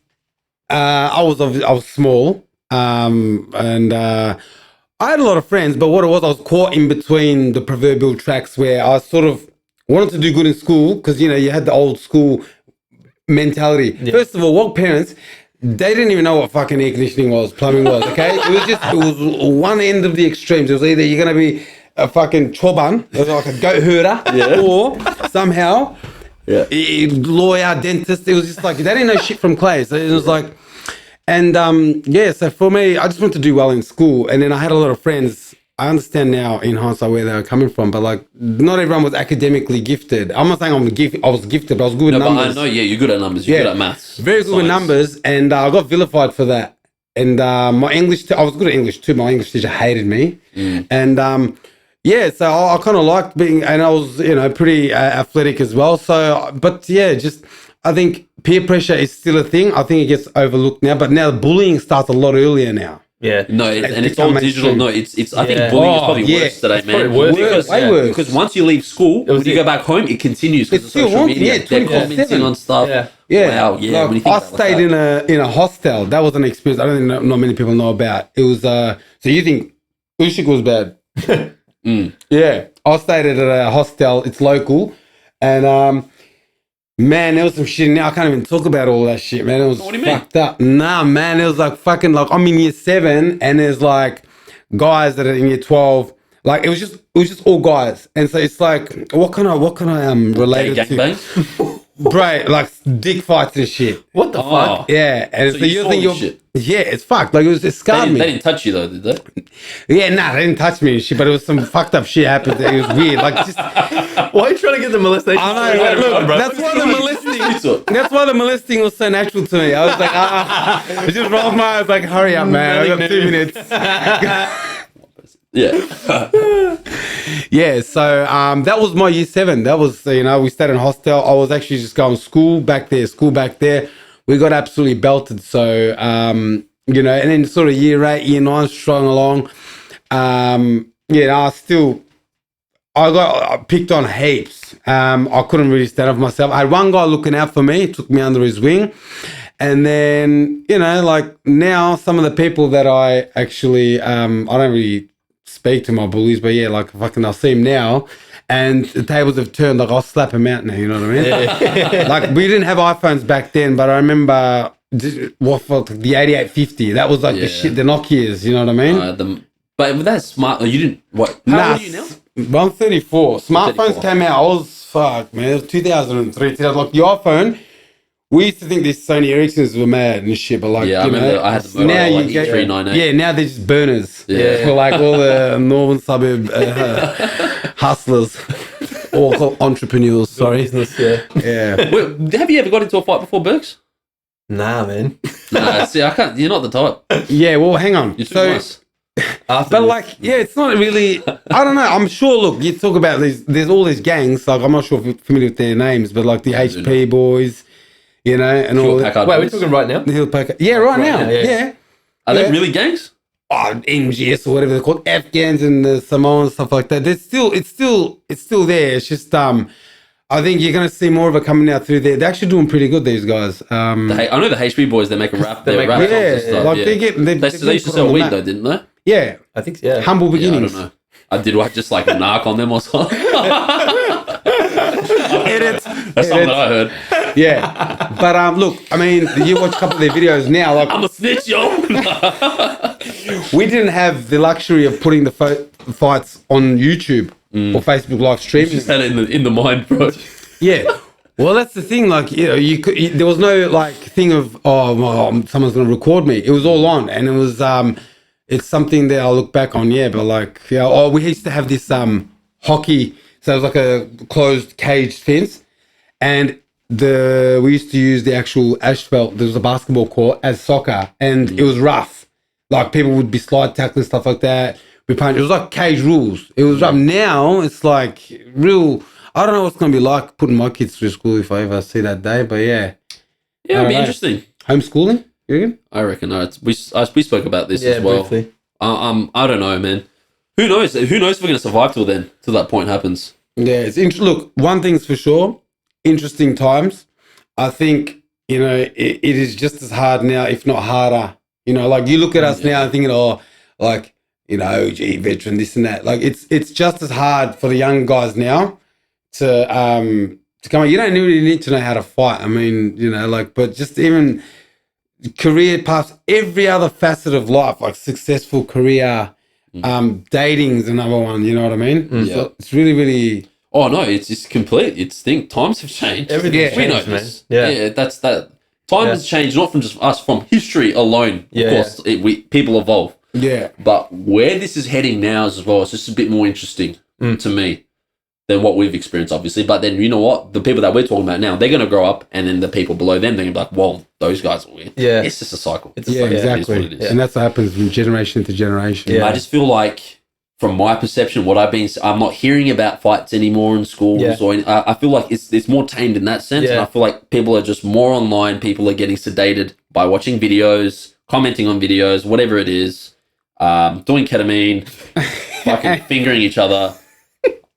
I was small, and I had a lot of friends. But what it was, I was caught in between the proverbial tracks where I sort of wanted to do good in school because you had the old school mentality. Yeah. First of all, what parents? They didn't even know what fucking air conditioning was, plumbing was. Okay, it was one end of the extremes. It was either you're gonna be a fucking choban, like a goat herder, or somehow a lawyer, dentist. It was just like they didn't know shit from clay. So it was like, and so for me, I just wanted to do well in school, and then I had a lot of friends. I understand now in hindsight where they were coming from, but like not everyone was academically gifted. I'm not saying I was gifted, but I was good with numbers. But I know, you're good at numbers. You're good at maths. Very good with numbers, and I got vilified for that. And my English, I was good at English too. My English teacher hated me, and so I kind of liked being, and I was pretty athletic as well. So, but yeah, just I think peer pressure is still a thing. I think it gets overlooked now, but now bullying starts a lot earlier now. Yeah. No, it's all digital. No, it's. I think bullying is probably worse today, man. Way worse. Because once you leave school, when you go back home, it continues because of still social haunting, media. They're 24/7. commenting on stuff. Yeah. Yeah, Wow. Yeah. Like, when you think I about it stayed like that. in a hostel. That was an experience. I don't think not many people know about. It was so you think Ushik was bad? Yeah, I stayed at a hostel. It's local, and man, there was some shit. Now I can't even talk about all that shit, man. It was What do you mean? fucked up. Nah, man, it was like fucking like I'm in year 7, and there's like guys that are in year 12. Like it was just all guys, and so it's like what can I relate Gay it to? gangbang? Bro, like dick fights and shit. What the fuck? Yeah, and So so you you saw think this you're shit? yeah, it's fucked. Like it scarred They me. didn't touch you though, did they? Yeah, nah, they didn't touch me and shit, but it was some fucked up shit happened. It was weird. Like just Why are you trying to get the molestation? I know, look, that's why the molesting. That's why the molesting was so natural to me. I was like, it just rolled my eyes like, hurry up, man. I got 2 minutes. Yeah. Yeah, so that was my year 7. That was, we stayed in a hostel. I was actually just going school back there. We got absolutely belted. So, and then sort of year 8, year 9, strung along. I got picked on heaps. I couldn't really stand up for myself. I had one guy looking out for me, took me under his wing. And then, like now some of the people that I actually, I don't really speak to my bullies, but yeah, like fucking I'll see him now and the tables have turned, like I'll slap him out now, you know what I mean? Yeah. Like we didn't have iPhones back then, but I remember the 8850, that was like the shit, the Nokias, you know what I mean? But that's smart. You didn't, what? How old are you now? 134. Smartphones came out, I was, fuck man, it was 2003. Like the iPhone, we used to think these Sony Ericssons were mad and shit, but like, I remember I had the now Motorola, you like get, E398. yeah, now they're just burners. Yeah. For like all the northern suburb hustlers, or entrepreneurs, sorry. Business, yeah. Yeah. Wait, have you ever got into a fight before, Berkz? Nah, man. Nah, see, I can't. You're not the type. Yeah, well, hang on. You're too nice. But like, yeah, it's not really. I don't know. I'm sure. Look, you talk about these. There's all these gangs. Like, I'm not sure if you're familiar with their names, but like the HP boys, and all that. Wait, we're talking right now? The Hill Packard. Yeah, right now. Yeah. Are they really gangs? Oh, MGS or whatever they're called, Afghans and the Samoans, stuff like that. It's still there. It's just I think you're gonna see more of it coming out through there. They're actually doing pretty good, these guys. I know the HP boys. They make a rap. They rap songs and stuff. Like yeah. they used to sell weed though, didn't they? Yeah, I think so, yeah. Humble beginnings. I don't know. I did just like a narc on them or something. Edit. That's something that I heard. Yeah, but look, I mean, you watch a couple of their videos now. Like, I'm a snitch, yo. we didn't have the luxury of putting the fights on YouTube or Facebook live streaming. Just had it in the mind, bro. Yeah. Well, that's the thing. Like, there was no like thing of someone's going to record me. It was all on, and it was it's something that I'll look back on. Yeah, but like, we used to have this hockey. So it was like a closed cage fence, and we used to use the actual asphalt. There was a basketball court as soccer, and it was rough. Like people would be slide tackling stuff like that. We punch. It was like cage rules. It was rough. Now it's like real. I don't know what's gonna be like putting my kids through school if I ever see that day. But yeah, it'll be interesting. Homeschooling, you reckon? I reckon. We spoke about this as well. Briefly. I don't know, man. Who knows? Who knows if we're gonna survive till that point happens? Yeah, it's interesting. Look, one thing's for sure, interesting times. I think, it is just as hard now, if not harder. Like you look at us now and thinking, OG veteran, this and that. Like it's just as hard for the young guys now to come on. You don't really need to know how to fight. I mean, but just even career paths, every other facet of life, like successful career, dating's another one, you know what I mean? So it's really, really. Oh no, it's just complete. Times have changed. Everything's we know changed, man. this. Yeah, that's that. Time has changed, not from just us, from history alone. Of course, people evolve. Yeah, but where this is heading now as well, it's just a bit more interesting to me than what we've experienced, obviously. But then you know what? The people that we're talking about now, they're going to grow up, and then the people below them, they're going to be like, "Well, those guys are weird." Yeah, it's just a cycle. Exactly. It is. And that's what happens from generation to generation. Yeah. I just feel like, from my perception, I'm not hearing about fights anymore in schools, or I feel like it's more tamed in that sense. And I feel like people are just more online. People are getting sedated by watching videos, commenting on videos, whatever it is, doing ketamine, fucking fingering each other.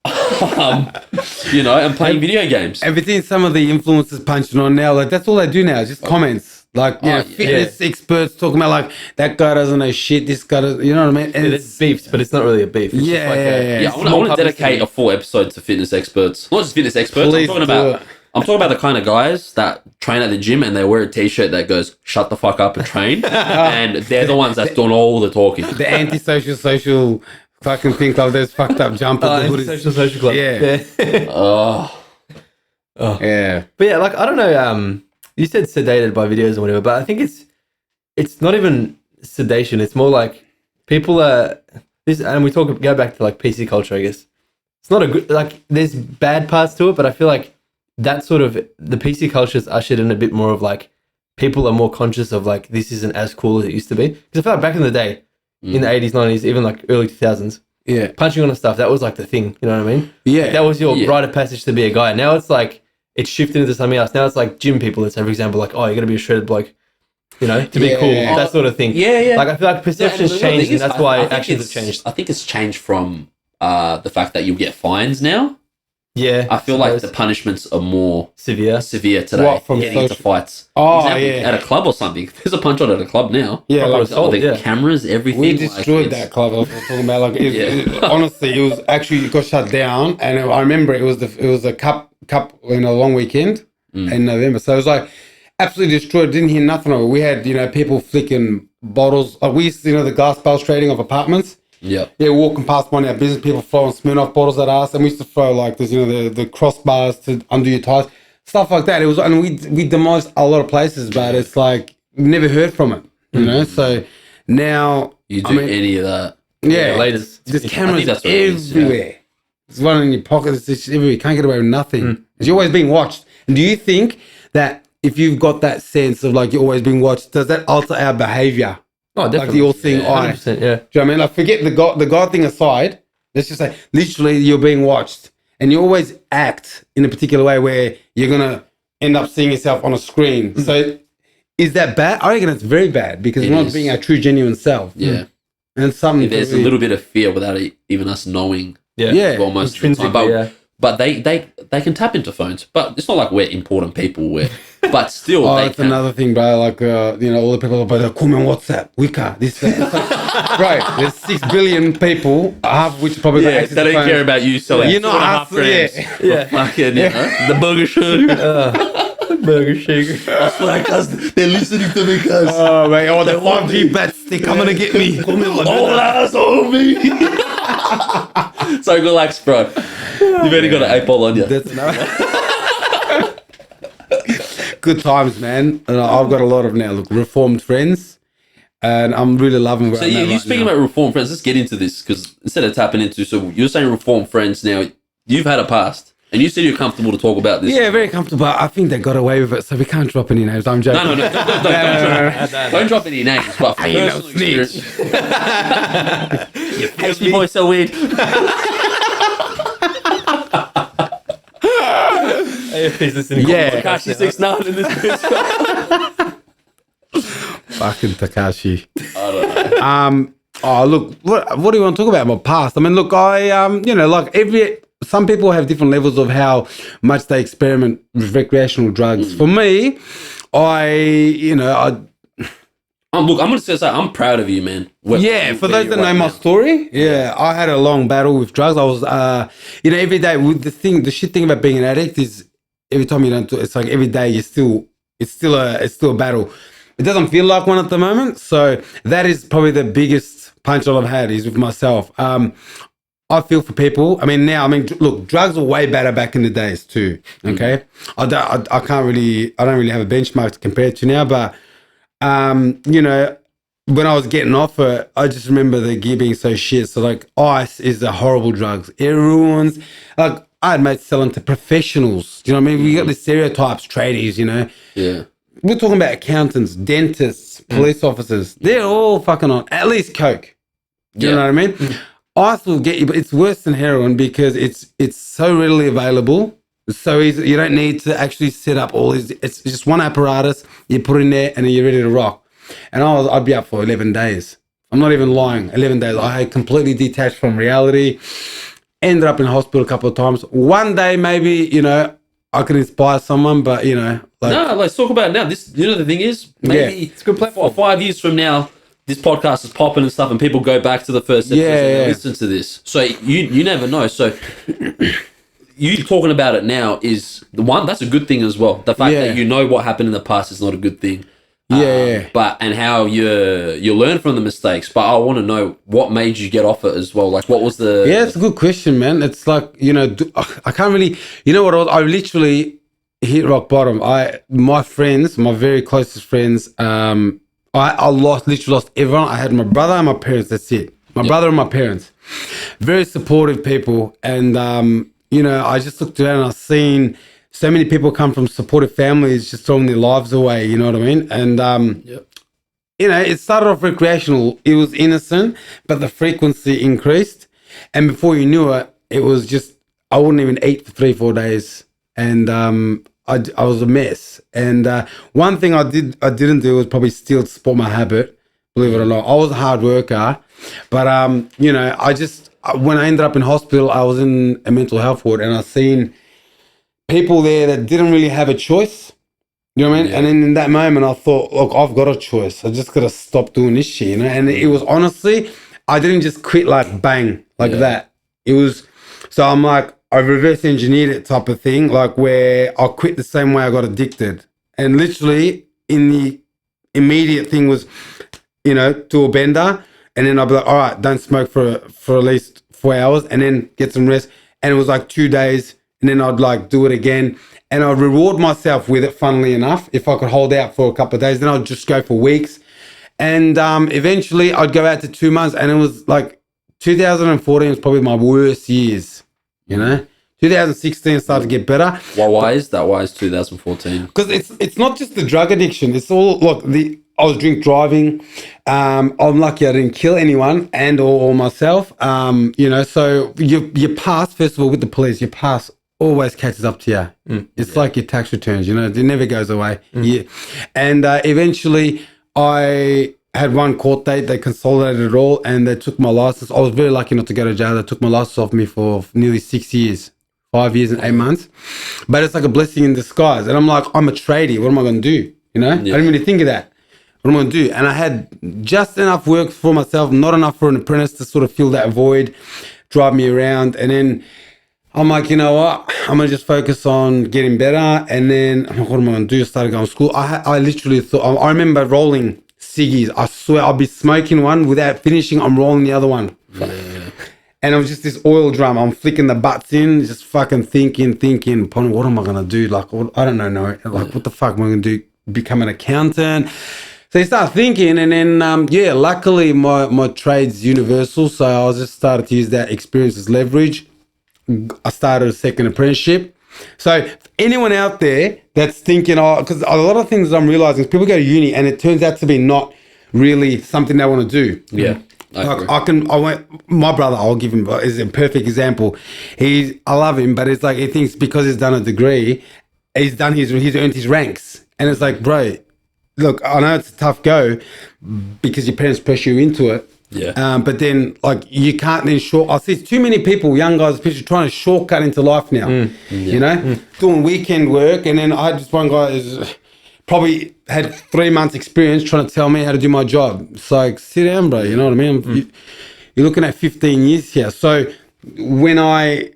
And playing video games. Everything some of the influencers punching on now, like that's all they do now, is just comments. Like, fitness experts talking about like that guy doesn't know shit, this guy does, you know what I mean? And it's beefs, but it's not really a beef. It's I want to dedicate a full episode to fitness experts. Not just fitness experts. Please I'm talking about the kind of guys that train at the gym and they wear a t-shirt that goes "Shut the fuck up and train," and they're the ones that's doing all the talking. The antisocial social fucking thing club, those fucked up jumpers. Social club. Yeah. Yeah. But yeah, like I don't know. You said sedated by videos or whatever, but I think it's not even sedation. It's more like people are this, and we go back to like PC culture. I guess it's not a good, like there's bad parts to it, but I feel like that sort of the PC culture is ushered in a bit more of like people are more conscious of like this isn't as cool as it used to be. Because I feel like back in the day, in the 80s, 90s, even like early 2000s, punching on and stuff, that was like the thing. You know what I mean? Yeah, like, that was your rite of passage to be a guy. Now it's like it's shifted into something else. Now it's like gym people that say, for example, like, oh, you got to be a shredded bloke. you know, to be cool, that sort of thing. Yeah. Like I feel like perceptions changed, and that's why actions have changed. I think it's changed from the fact that you get fines now. Yeah, I feel like the punishments are more severe today. What, from getting into fights? Oh, at a club or something. There's a punch on at a club now. Yeah, like the cameras, everything. we destroyed that club I was talking about. Like, honestly, it was actually it got shut down, and I remember it was a cup in a long weekend in November. So it was like absolutely destroyed. Didn't hear nothing of it. We had people flicking bottles. We used to, the glass bales trading of apartments. Yeah, walking past one of our business people throwing Smirnoff bottles at us, and we used to throw like this, the crossbars to undo your tires, stuff like that. It was, and we demolished a lot of places, but it's like never heard from it, you know. So now you do any of that, latest. There's cameras everywhere. There's one in your pocket. It's just everywhere. You can't get away with nothing. You're always being watched. And do you think that if you've got that sense of like you're always being watched, does that alter our behavior? Oh, definitely. Like the all-seeing eye. 100%, yeah. Do you know what I mean? Like, forget the God thing aside. Let's just say, literally, you're being watched. And you always act in a particular way where you're going to end up seeing yourself on a screen. So, is that bad? I reckon it's very bad because we're not being our true, genuine self. Yeah. And something... There's a little bit of fear without even us knowing. Yeah. Well, most of the time. But they can tap into phones. But it's not like we're important people. But still, that's another thing, bro. Like, all the people about call me on WhatsApp, Wicca, this, that. Right, there's 6 billion people, half of which probably they don't care about you selling 4.5 grams. Yeah. Fucking, the burger sugar. Burger sugar. I swear, cuz they're listening to me, cuz. Oh, mate, the 5G bats, they're coming to get me. All eyes on me. So relax, bro. You've only got an 8 ball on you. That's good times, man. And I've got a lot of now, reformed friends, and I'm really loving. So you're speaking about reformed friends. Let's get into this because instead of tapping into, so you're saying reformed friends now. You've had a past, and you said you're comfortable to talk about this. Yeah, very comfortable. I think they got away with it, so we can't drop any names. I'm joking. No. Don't drop any names. But personal experience. Your pasty voice so weird. Takashi 6ix9ine in this bitch. Fucking Takashi. I don't know. Oh, look, what do you want to talk about? My past. I mean, look, some people have different levels of how much they experiment with recreational drugs. For me, look, I'm going to say I'm proud of you, man. For those that know my story, I had a long battle with drugs. I was, every day, the shit thing about being an addict is every time you don't do it, it's like every day it's still a battle. It doesn't feel like one at the moment. So that is probably the biggest punch I've had is with myself. I feel for people. Look, drugs were way better back in the days too. Okay. I don't really have a benchmark to compare it to now, but, when I was getting off it, I just remember the gear being so shit. So like ice is a horrible drug. It ruins, like I had mates selling to professionals. Do you know what I mean? We got the stereotypes, tradies, Yeah. We're talking about accountants, dentists, police officers. They're all fucking on at least coke. Do you know what I mean? Ice will get you, but it's worse than heroin because it's so readily available. It's so easy. You don't need to actually set up all these. It's just one apparatus. You put in there and then you're ready to rock. And I'd be up for 11 days. I'm not even lying. 11 days. I had completely detached from reality. Ended up in hospital a couple of times. One day, maybe, I could inspire someone, but, No, let's talk about it now. This, the thing is, maybe it's a good platform. 5 years from now, this podcast is popping and stuff, and people go back to the first episode and listen to this. So you never know. So you talking about it now is the one. That's a good thing as well. The fact that you know what happened in the past is not a good thing. But and how you learn from the mistakes. But I want to know what made you get off it as well. Like, what was the? Yeah, it's a good question, man. It's like I can't really. You know what? I literally hit rock bottom. My friends, my very closest friends. I literally lost everyone. I had my brother and my parents. That's it. My brother and my parents. Very supportive people, and I just looked around and I've seen so many people come from supportive families just throwing their lives away, you know what I mean? And, it started off recreational. It was innocent, but the frequency increased. And before you knew it, it was just, I wouldn't even eat for 3-4 days. And I was a mess. And one thing I didn't do was probably still support my habit. Believe it or not, I was a hard worker, but when I ended up in hospital, I was in a mental health ward, and I seen people there that didn't really have a choice. You know what I mean? Yeah. And then in that moment, I thought, look, I've got a choice. I just got to stop doing this shit, And it was honestly, I didn't just quit like bang, like that. It was, so I'm like, I reverse engineered it type of thing, like where I quit the same way I got addicted. And literally in the immediate thing was, do a bender. And then I'd be like, all right, don't smoke for at least 4 hours and then get some rest. And it was like 2 days. And then I'd like do it again. And I'd reward myself with it, funnily enough. If I could hold out for a couple of days, then I'd just go for weeks. And eventually I'd go out to 2 months, and it was like 2014 was probably my worst years, 2016 started to get better. Why is that? Why is 2014? Because it's not just the drug addiction. It's all, look, I was drink driving. I'm lucky I didn't kill anyone and or myself. So your past, first of all, with the police, your past always catches up to you. It's like your tax returns, it never goes away. Yeah. And eventually I had one court date. They consolidated it all and they took my license. I was very lucky not to go to jail. They took my license off me for nearly 6 years, 5 years and 8 months. But it's like a blessing in disguise. And I'm like, I'm a tradie. What am I going to do? I didn't really think of that. What am I going to do? And I had just enough work for myself, not enough for an apprentice to sort of fill that void, drive me around. And then I'm like, you know what? I'm going to just focus on getting better. And then I'm like, what am I going to do? I started going to school. I literally thought, I remember rolling ciggies. I swear I'll be smoking one without finishing. I'm rolling the other one. Yeah. And it was just this oil drum. I'm flicking the butts in, just fucking thinking, what am I going to do? Like, I don't know. Like, what the fuck am I going to do? Become an accountant? So you start thinking, and then, luckily my trade's universal. So I just started to use that experience as leverage. I started a second apprenticeship. So anyone out there that's thinking, because a lot of things I'm realizing is people go to uni and it turns out to be not really something they want to do. Yeah. My brother, I'll give him, is a perfect example. I love him, but it's like, he thinks because he's done a degree, he's earned his ranks. And it's like, bro, look, I know it's a tough go because your parents pressure you into it. Yeah. But then, like, you can't then I see too many people, young guys especially, trying to shortcut into life now. Doing weekend work. And then I had this one guy who's probably had 3 months experience trying to tell me how to do my job. It's like, sit down, bro. You know what I mean? You're looking at 15 years here. So when I,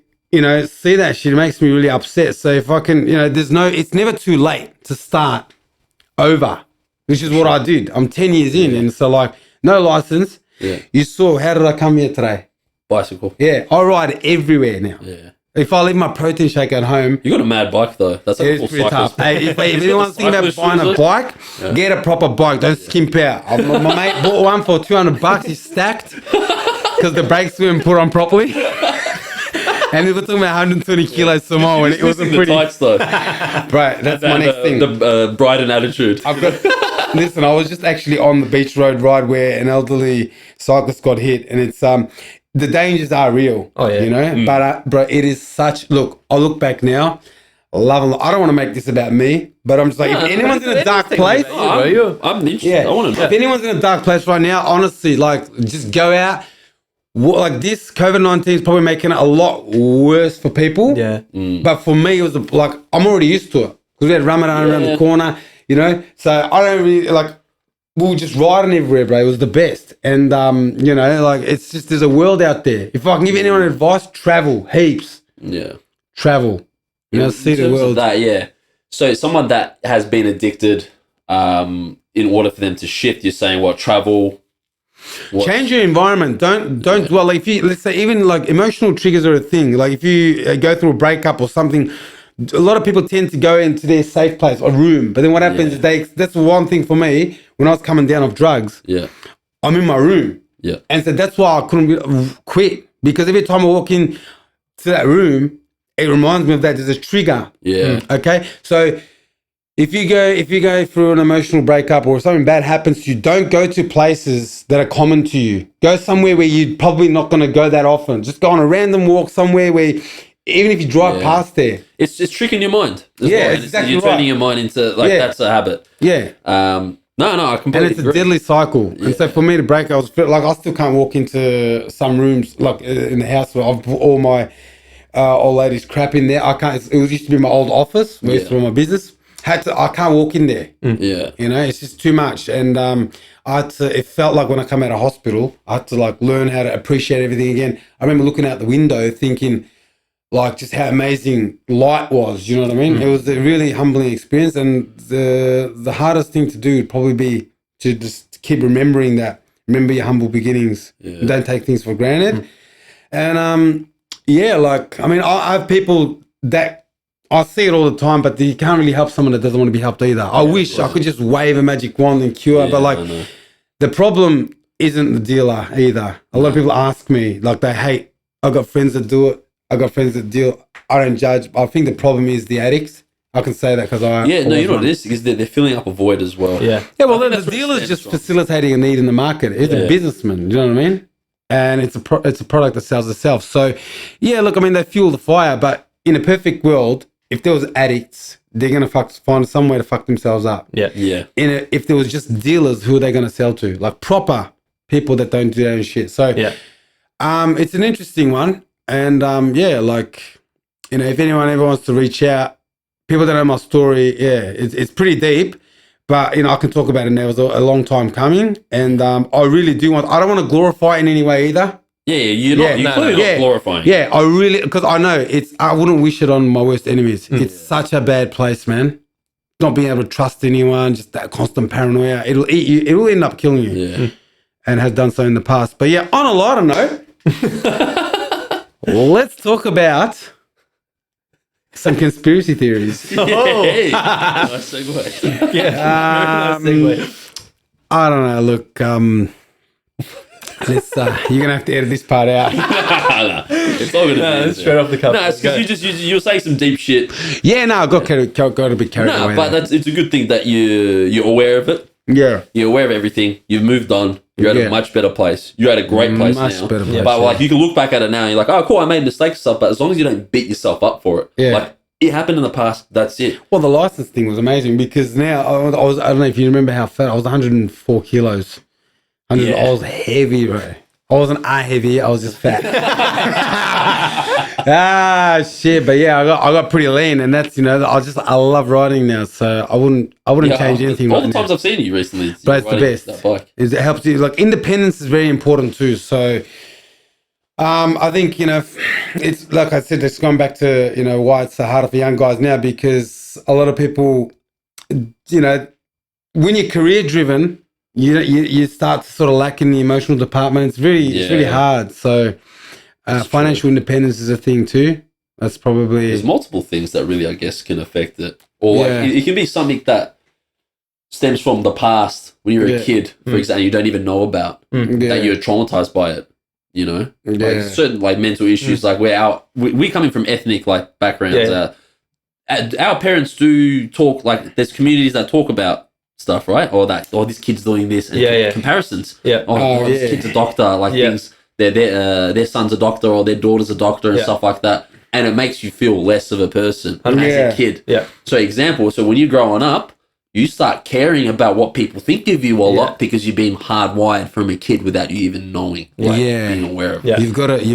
see that shit, it makes me really upset. So if I can, it's never too late to start over, which is what I did. I'm 10 years in. And so, like, no license. Yeah. You saw, how did I come here today? Bicycle. Yeah, I ride everywhere now. Yeah. If I leave my protein shake at home. You got a mad bike though. That's like it's pretty tough. Hey, if anyone's thinking about buying a bike, get a proper bike. Don't skimp out. My mate bought one for $200. He's stacked because the brakes weren't put on properly. And we were talking about 120 kilos some more, and it wasn't pretty. The tights though. Right, that's my next thing. The Brighton attitude. Listen, I was just actually on the beach road ride where an elderly cyclist got hit, and it's the dangers are real. Oh yeah, But bro, it is such. Look, I look back now, I don't want to make this about me, but I'm just like, if anyone's in a dark place, I'm interested. Yeah, I want to know. If anyone's in a dark place right now, honestly, like, just go out. Like, this COVID-19 is probably making it a lot worse for people. Yeah. But for me, it was like, I'm already used to it because we had Ramadan around the corner. So I don't really, like, we were just riding everywhere, bro. It was the best. And, like, it's just, there's a world out there. If I can give anyone advice, travel, heaps. Yeah. Travel. See the world. That, yeah. So someone that has been addicted, in order for them to shift, you're saying travel. Change your environment. Don't dwell. Like, if you, let's say, even like emotional triggers are a thing. Like, if you go through a breakup or something, a lot of people tend to go into their safe place or room. But then what happens is that's one thing for me when I was coming down off drugs. Yeah. I'm in my room. Yeah. And so that's why I couldn't quit, because every time I walk in to that room, it reminds me of that. There's a trigger. Yeah. Okay. So if you go through an emotional breakup or something bad happens to you, don't go to places that are common to you. Go somewhere where you're probably not going to go that often. Just go on a random walk somewhere where even if you drive past there. It's tricking your mind. It's exactly You're turning your mind into that's a habit. Yeah. No, I completely And it's agree. a deadly cycle. Yeah. And so for me to break, I still can't walk into some rooms like in the house where I've put all my old lady's crap in there. I can't. It used to be my old office, where I used to run my business. I can't walk in there. Yeah, it's just too much. And I had to. It felt like when I come out of hospital, I had to like learn how to appreciate everything again. I remember looking out the window, thinking like just how amazing light was. You know what I mean? It was a really humbling experience, and the hardest thing to do would probably be to just keep remembering that. Remember your humble beginnings. Don't take things for granted. And I have people that I see it all the time, but you can't really help someone that doesn't want to be helped either. I wish I could just wave a magic wand and cure, but like the problem isn't the dealer either. A lot of people ask me, like they hate, I got friends that do it. I got friends that deal. I don't judge. I think the problem is the addicts. I can say that because you know what it is? Because they're filling up a void as well. Yeah, well, then the dealer's just facilitating a need in the market. He's a businessman. You know what I mean? And it's a product that sells itself. So, look, I mean, they fuel the fire. But in a perfect world, if there was addicts, they're gonna find some way to fuck themselves up. Yeah. If there was just dealers, who are they gonna sell to? Like proper people that don't do their own shit. So, it's an interesting one. And if anyone ever wants to reach out, people that know my story, it's pretty deep, but I can talk about it now. It was a long time coming, and I really do I don't want to glorify it in any way either. You're not glorifying. Yeah, because I know I wouldn't wish it on my worst enemies. It's such a bad place, man. Not being able to trust anyone, just that constant paranoia. It'll eat you. It will end up killing you. Yeah. And has done so in the past. But on a lighter note, let's talk about some conspiracy theories. Nice segue. Nice segue. I don't know. Look, let's. You're gonna have to edit this part out. It's all gonna be straight off the cuff. No, it's because you'll say some deep shit. Yeah, no, I got a bit carried away. No, but it's a good thing that you're aware of it. Yeah, you're aware of everything. You've moved on. You're at a much better place. You're at a great place much now. Better place, but like you can look back at it now and you're like, oh cool, I made mistakes and stuff, but as long as you don't beat yourself up for it. Like it happened in the past, that's it. Well, the license thing was amazing because now I don't know if you remember how fat I was. 104 kilos. I was heavy, bro. I wasn't heavy, I was just fat. Shit, but I got pretty lean, and that's I love riding now, so I wouldn't change anything. All the times I've seen you recently, but it's the best. That bike. It helps you. Like independence is very important too. So, I think it's like I said, it's gone back to why it's so harder for young guys now, because a lot of people, when you're career driven, you start to sort of lack in the emotional department. It's really hard. So. Financial independence is a thing too. That's probably... There's multiple things that really, I guess, can affect it. Or it can be something that stems from the past when you were a kid, for example, you don't even know about, that you're traumatized by it, Like certain like mental issues, like we're coming from ethnic like backgrounds. Our parents do talk, like there's communities that talk about stuff, right? Or this kid's doing this and comparisons. This kid's a doctor, things... Their son's a doctor or their daughter's a doctor and stuff like that, and it makes you feel less of a person as a kid. So when you're growing up, you start caring about what people think of you a lot because you've been hardwired from a kid without you even knowing, being aware of it. You've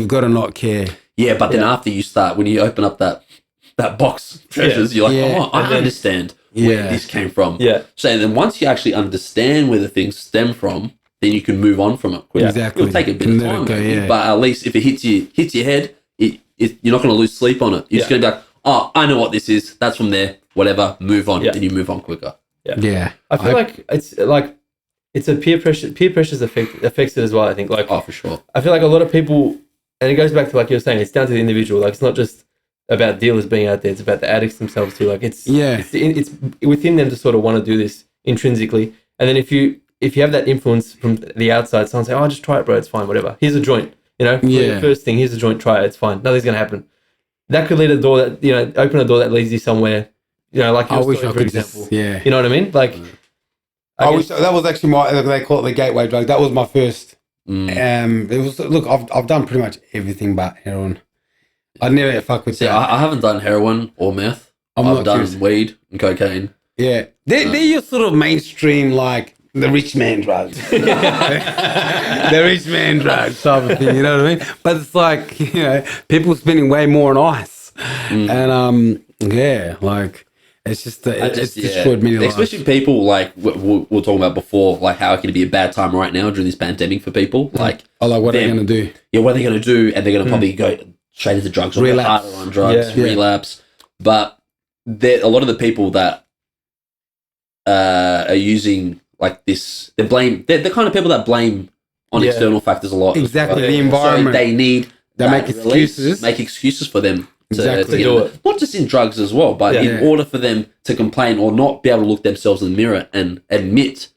got to not care. But then after you start, when you open up that box of treasures, you're like, I understand where this came from. So then once you actually understand where the things stem from, then you can move on from it quickly. Exactly. It'll take a bit of time, but at least if it hits your head, you're not going to lose sleep on it. You're just going to be like, oh, I know what this is. That's from there. Whatever. Move on. Then you move on quicker. I feel like it's a peer pressure. Peer pressure affects it as well. I think for sure. I feel like a lot of people, and it goes back to like you're saying, it's down to the individual. Like it's not just about dealers being out there. It's about the addicts themselves too. Like it's within them to sort of want to do this intrinsically, and then if you have that influence from the outside, someone say, oh, just try it, bro, it's fine, whatever. Here's a joint, First thing, here's a joint, try it, it's fine. Nothing's going to happen. That could lead a door that, open a door that leads you somewhere, like your story, for example. You know what I mean? Like, I wish that was actually they call it the gateway drug. That was my first. It was, look, I've done pretty much everything but heroin. I'd never fuck with See, that. I haven't done heroin or meth. I'm I've not done curious. weed and cocaine. Yeah, they're your sort of mainstream, like the rich man drugs. The rich man drugs type of thing, you know what I mean? But it's like, people spending way more on ice. And yeah, like it's just, it's destroyed many lives. Especially people like we were talking about before, like how it can be a bad time right now during this pandemic for people. Like, what are they going to do? Yeah, what are they going to do? And they're going to probably go straight into drugs or Relapse. harder on drugs, Yeah. relapse. But a lot of the people that are using like this, they're the kind of people that blame on external factors a lot. Exactly, Well. the environment. So they need They that make release, excuses. make excuses for them to Exactly. get Do it. Not just in drugs as well, but Yeah. in order for them to complain or not be able to look themselves in the mirror and admit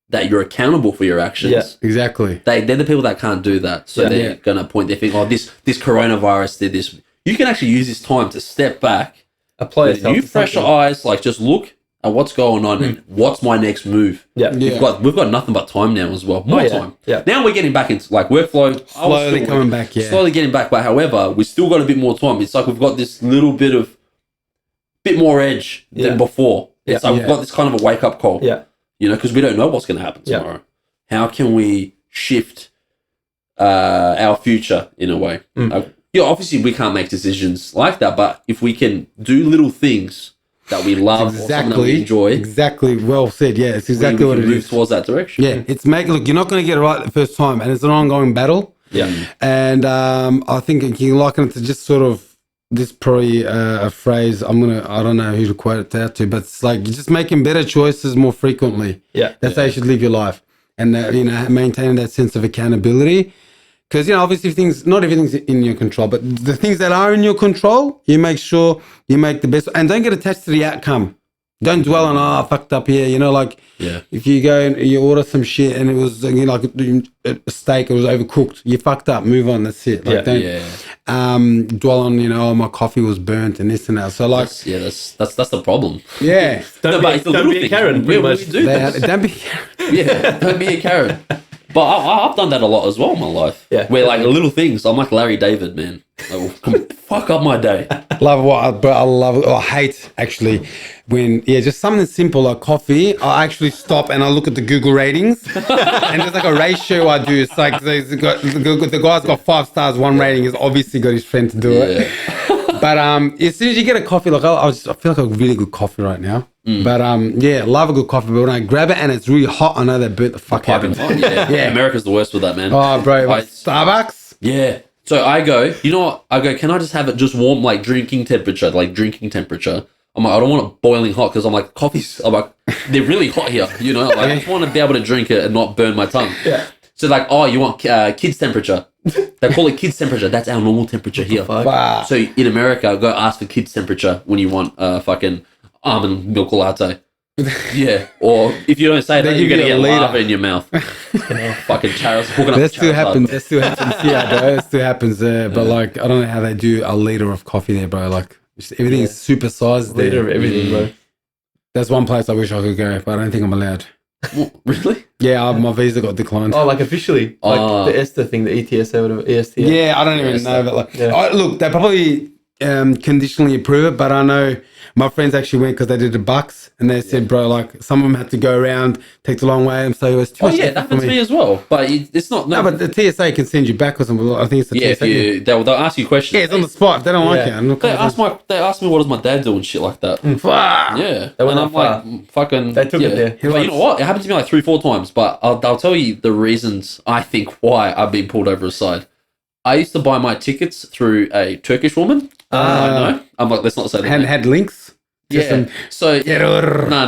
that you're accountable for your actions. Yeah. Exactly. They're the people that can't do that. So they're going to point their finger, oh, this coronavirus did this. You can actually use this time to step back, Apply with yourself new to fresh something. eyes, like just look at what's going on and what's my next move. Yeah. Yeah. We've got nothing but time now as well. More yeah. time. Yeah. Now we're getting back into like workflow. Slowly coming back, yeah. Slowly getting back, but however, we still got a bit more time. It's like we've got this little bit more edge than before. It's like we've got this kind of a wake up call. Yeah. Because we don't know what's going to happen tomorrow. How can we shift our future in a way? Obviously we can't make decisions like that, but if we can do little things that we love or something that we enjoy, Exactly. Well said. Yeah, it's exactly we what can it move is. towards that direction. Yeah, it's look, you're not going to get it right the first time, and it's an ongoing battle. Yeah. And I think you can liken it to just sort of this probably a phrase. I don't know who to quote it out to, but it's like you're just making better choices more frequently. Yeah. That's how you should live your life, and maintaining that sense of accountability. Because obviously not everything's in your control, but the things that are in your control, you make sure you make the best, and don't get attached to the outcome. Don't dwell on I fucked up here. If you go and you order some shit and it was like a steak, it was overcooked. You fucked up. Move on. That's it. Like, don't dwell on my coffee was burnt and this and that. So like that's the problem. yeah, Don't be a Karen. Pretty much. We do this. don't be. Yeah, don't be a Karen. But I've done that a lot as well in my life. Yeah. Where like little things, I'm like Larry David, man. Like, fuck up my day. Love what, but I love it. I hate actually when just something simple like coffee. I actually stop and I look at the Google ratings, and there's like a ratio I do. It's like the guy's got 5 stars, 1 rating. He's obviously got his friend to do it. But as soon as you get a coffee, like I feel like a really good coffee right now. But love a good coffee. But when I grab it and it's really hot, I know they burnt the fuck out of Piping it. hot, yeah. America's the worst with that, man. Oh, bro, like Starbucks. Yeah. So I go, can I just have it just warm, like drinking temperature? I'm like, I don't want it boiling hot because I'm like, they're really hot here, Like, I just want to be able to drink it and not burn my tongue. Yeah. So like, you want kids temperature. They call it kids temperature. That's our normal temperature here. Wow. So in America, go ask for kids temperature when you want fucking almond milk latte. Yeah. Or if you don't say that, you're going to get lava in your mouth. Fucking Charles hooking up. That still happens. Yeah, bro. That still happens there. But like, I don't know how they do a liter of coffee there, bro. Like, everything is super sized there. Leader of everything, bro. That's one place I wish I could go, but I don't think I'm allowed. Really? Yeah, my visa got declined. Oh, like officially, like the ESTA thing, the ETS or whatever, ESTA. Yeah, I don't even know. But like, look, they probably conditionally approve it, but I know my friends actually went because they did the Bucks, and they said, bro, like some of them had to go around, take the long way, and so it was too much that happens to me as well. But it's not. No, but the TSA can send you back or something. I think it's the TSA. They'll ask you questions. Yeah, it's on the spot. If they don't like it. They ask me what does my dad do and shit like that. Fuck. Yeah, They went and I'm that like, fucking. They took it there. But you know what? It happened to me like 3-4 times. But I'll tell you the reasons I think why I've been pulled over aside. I used to buy my tickets through a Turkish woman. I know. I'm like, let's not say that. And had links. Yeah. So Terror. no,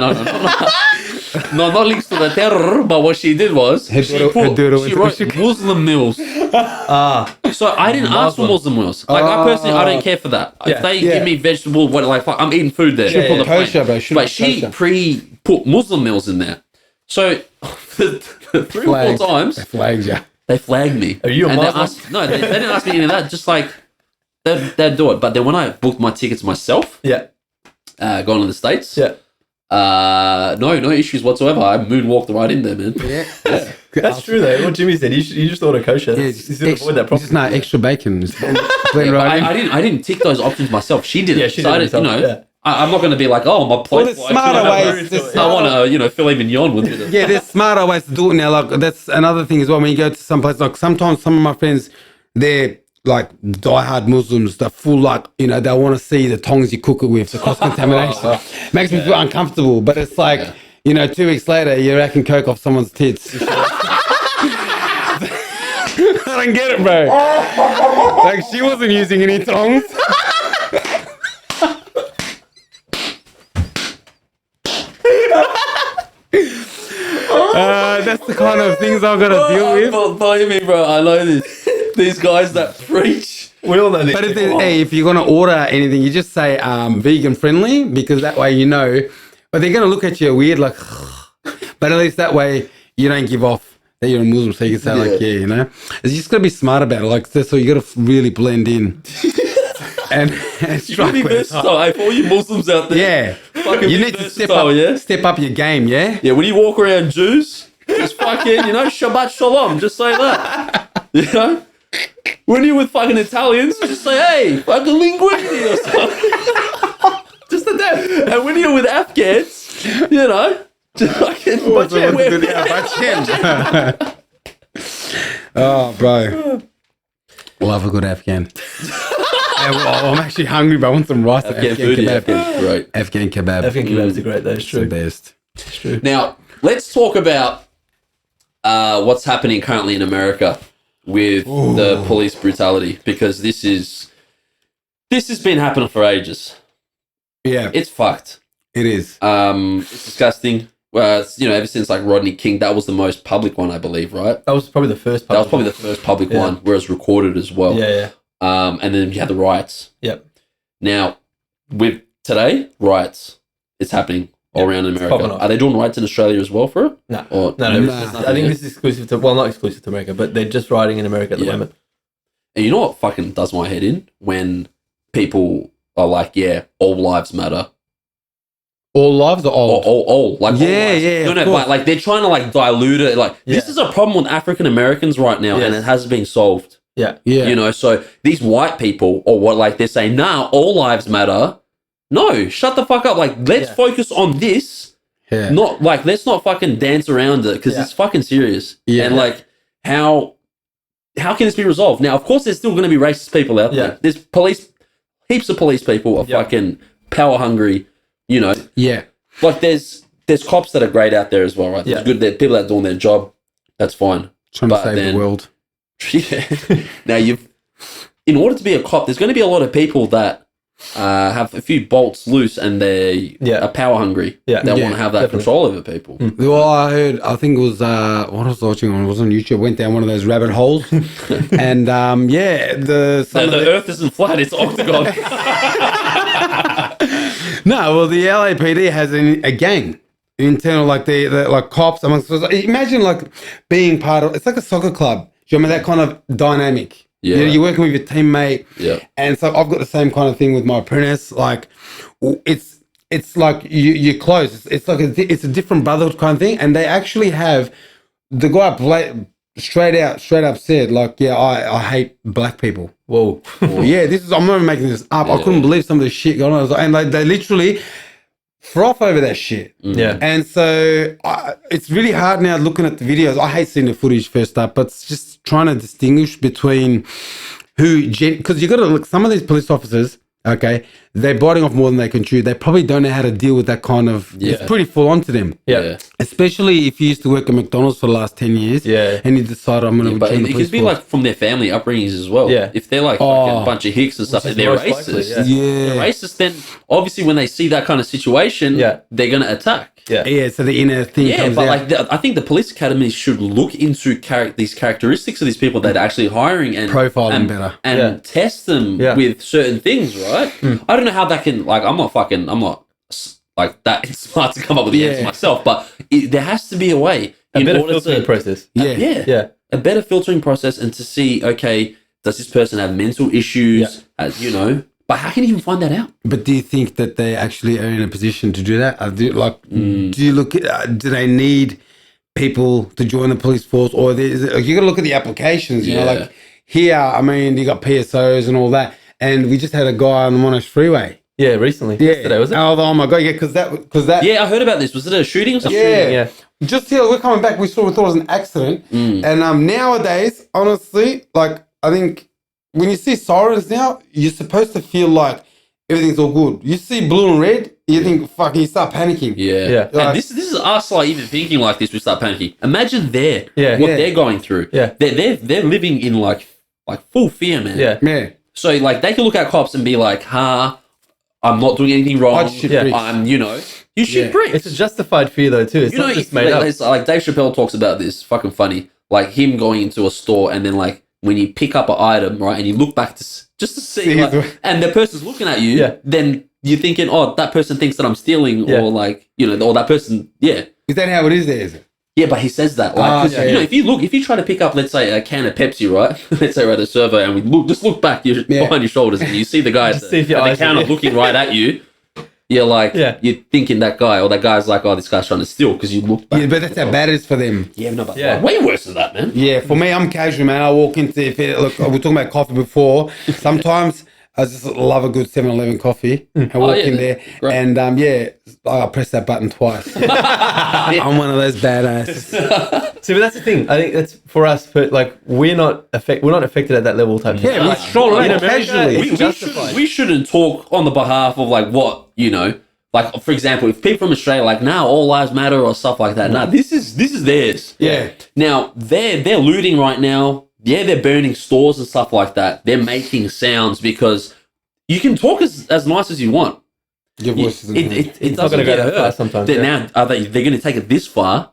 not links to the terror. But what she did was she wrote Muslim meals. So I didn't ask for Muslim meals. Like I personally, I don't care for that. If they give me vegetable, fuck, I'm eating food there. Should put kosher, bro. But she put Muslim meals in there. So 3 or 4 times they flagged me. Are you a Muslim? They didn't ask me any of that. Just like they'd do it. But then when I booked my tickets myself, going to the States, No issues whatsoever. I moonwalked right in there, man. Yeah. That's true though. What Jimmy said, you just order kosher. Yeah, You should avoid that problem. Just no extra bacon. Just blend Yeah, but right in. I didn't tick those options myself. She did it. Yeah, she so did I it didn't, herself, yeah. I'm not going to be like, oh, my plate. there's smarter ways. I want to, filet mignon with it. Yeah, there's smarter ways to do it now. Like that's another thing as well. When you go to some place, like sometimes some of my friends, they're like diehard Muslims. They're full like they want to see the tongs you cook it with, the cross contamination. Makes me feel uncomfortable. But it's like 2 weeks later, you're racking coke off someone's tits. I don't get it, bro. Like she wasn't using any tongs. That's the kind of things I've got to deal with. Believe me, bro, I know this. These guys that preach. We all know this. But if you're going to order anything, you just say vegan friendly, because that way but they're going to look at you weird, like, but at least that way you don't give off that you're a Muslim, so you can say it's just got to be smart about it, like, so you got to really blend in. And strike Be versatile, for all you Muslims out there. Yeah. Fucking You be need to versatile, step up your game, yeah? Yeah, when you walk around Jews, just fucking, Shabbat Shalom, just say that. When you're with fucking Italians, just say, hey, fucking linguini or something. Just a that. And when you're with Afghans, just fucking Oh, bro. Love a good Afghan. I'm actually hungry, but I want some rice. Afghan food, kebab. Great. Afghan kebab. Afghan kebabs are great though, it's true. The best. It's true. Now, let's talk about what's happening currently in America with the police brutality, because this has been happening for ages. Yeah, It's fucked. it is. It's disgusting. Well, it's, ever since like Rodney King, that was the most public one, I believe, right? That was probably the first That was probably the first public one, where it's recorded as well. Yeah. And then you had the riots. Yep. Now, with today, riots, it's happening all around in popping America. off. Are they doing riots in Australia as well for it? No. Or, No. there's nothing I think yet? this is exclusive to, not exclusive to America, but they're just riding in America at the moment. And you know what fucking does my head in? When people are like, yeah, all lives matter. All lives are old. All like, all lives. yeah, No, of course. but like they're trying to like dilute it. Like this is a problem with African Americans right now, and it hasn't been solved. Yeah. Yeah. So these white people, or what, like they're saying, nah, all lives matter. No, shut the fuck up. Like, let's focus on this. Yeah. Not like, let's not fucking dance around it, because it's fucking serious. Yeah. And like, how can this be resolved? Now, of course, there's still going to be racist people out there. There's heaps of police people are fucking power hungry. Yeah. Like there's cops that are great out there as well, right? There's good people that are doing their job. That's fine. Trying to save the world. Yeah. Now in order to be a cop, there's going to be a lot of people that have a few bolts loose, and they are power hungry. Yeah. They want to have that control over people. Well, I think it was what I was watching on. It was on YouTube. Went down one of those rabbit holes, and the Earth isn't flat; it's octagon. No, well, the LAPD has a gang. Internal, like the like cops amongst. Imagine like being part of. It's like a soccer club. Do you remember that kind of dynamic? Yeah. You're working with your teammate. Yeah. And so I've got the same kind of thing with my apprentice. Like, it's like you're close. It's like it's a different brotherhood kind of thing. And they actually have the guy straight up said, like, yeah, I hate black people. Whoa. Yeah, I'm not making this up. I couldn't believe some of the shit going on. I was like, and they literally froth over that shit. Yeah. And so it's really hard now looking at the videos. I hate seeing the footage first up, but it's just trying to distinguish between because you got to look, some of these police officers, okay, they're biting off more than they can chew. They probably don't know how to deal with that kind of, it's pretty full on to them. Yeah. Especially if you used to work at McDonald's for the last 10 years. Yeah. And you decide I'm going to But join it the could police be force. like from their family upbringings as well. Yeah. If they're like fucking a bunch of hicks and stuff, and they're most racist. likely, They're racist, then obviously when they see that kind of situation, they're going to attack. Yeah, so the inner thing comes but out. like I think the police academies should look into these characteristics of these people that are actually hiring and Profile them better. and test them with certain things, right? I don't know how that can, like, I'm not like that smart to come up with the answer myself, but there has to be a way A better filtering process. a better filtering process, and to see, okay, does this person have mental issues? But how can you even find that out? But do you think that they actually are in a position to do that? Do you look at, do they need people to join the police force, or you got to look at the applications, you know, like here, I mean, you got PSOs and all that, and we just had a guy on the Monash Freeway. Yeah, recently. Yeah. Yesterday, was it? Oh my God, yeah, because that. Yeah, I heard about this. Was it a shooting or something? Yeah. Just here, we're coming back, we thought it was an accident, and nowadays, honestly, like, I think when you see sirens now, you're supposed to feel like everything's all good. You see blue and red, you think, fuck, you start panicking. Yeah. Yeah. And this is us like even thinking like this, we start panicking. Imagine what Yeah. they're going through. Yeah. They're living in like full fear, man. Yeah. Yeah. So like they can look at cops and be like, I'm not doing anything wrong. I'd shoot bricks. I'm, you shoot bricks. It's a justified fear, though, too. It's not just made up. It's like Dave Chappelle talks about this, fucking funny. Like him going into a store and then like when you pick up an item, right, and you look back just to see, like, and the person's looking at you, then you're thinking, oh, that person thinks that I'm stealing, or like, or that person, Is that how it is there, is it? Yeah, but he says that, like, 'cause, if you try to pick up, let's say, a can of Pepsi, right? Let's say we're at a servo and we look back behind your shoulders and you see the guy at the counter looking right at you. You're like, you're thinking that guy, or that guy's like, oh, this guy's trying to steal because you look back. Yeah, but that's how bad it is for them. Yeah, no, but way worse than that, man. Yeah, for me, I'm casual, man. I walk into, look, we were talking about coffee before. Sometimes I just love a good 7-Eleven coffee. I walk in there and, I press that button twice. I'm one of those badasses. See, but that's the thing. I think that's for us, but like we're not affected at that level type. Yeah, we stroll around casually. We shouldn't talk on the behalf of like what, like for example, if people from Australia like, all lives matter or stuff like that. This is theirs. Yeah. Now they're looting right now. Yeah, they're burning stores and stuff like that. They're making sounds because you can talk as nice as you want. Your voice it's not going to go that far sometimes. Now they're going to take it this far.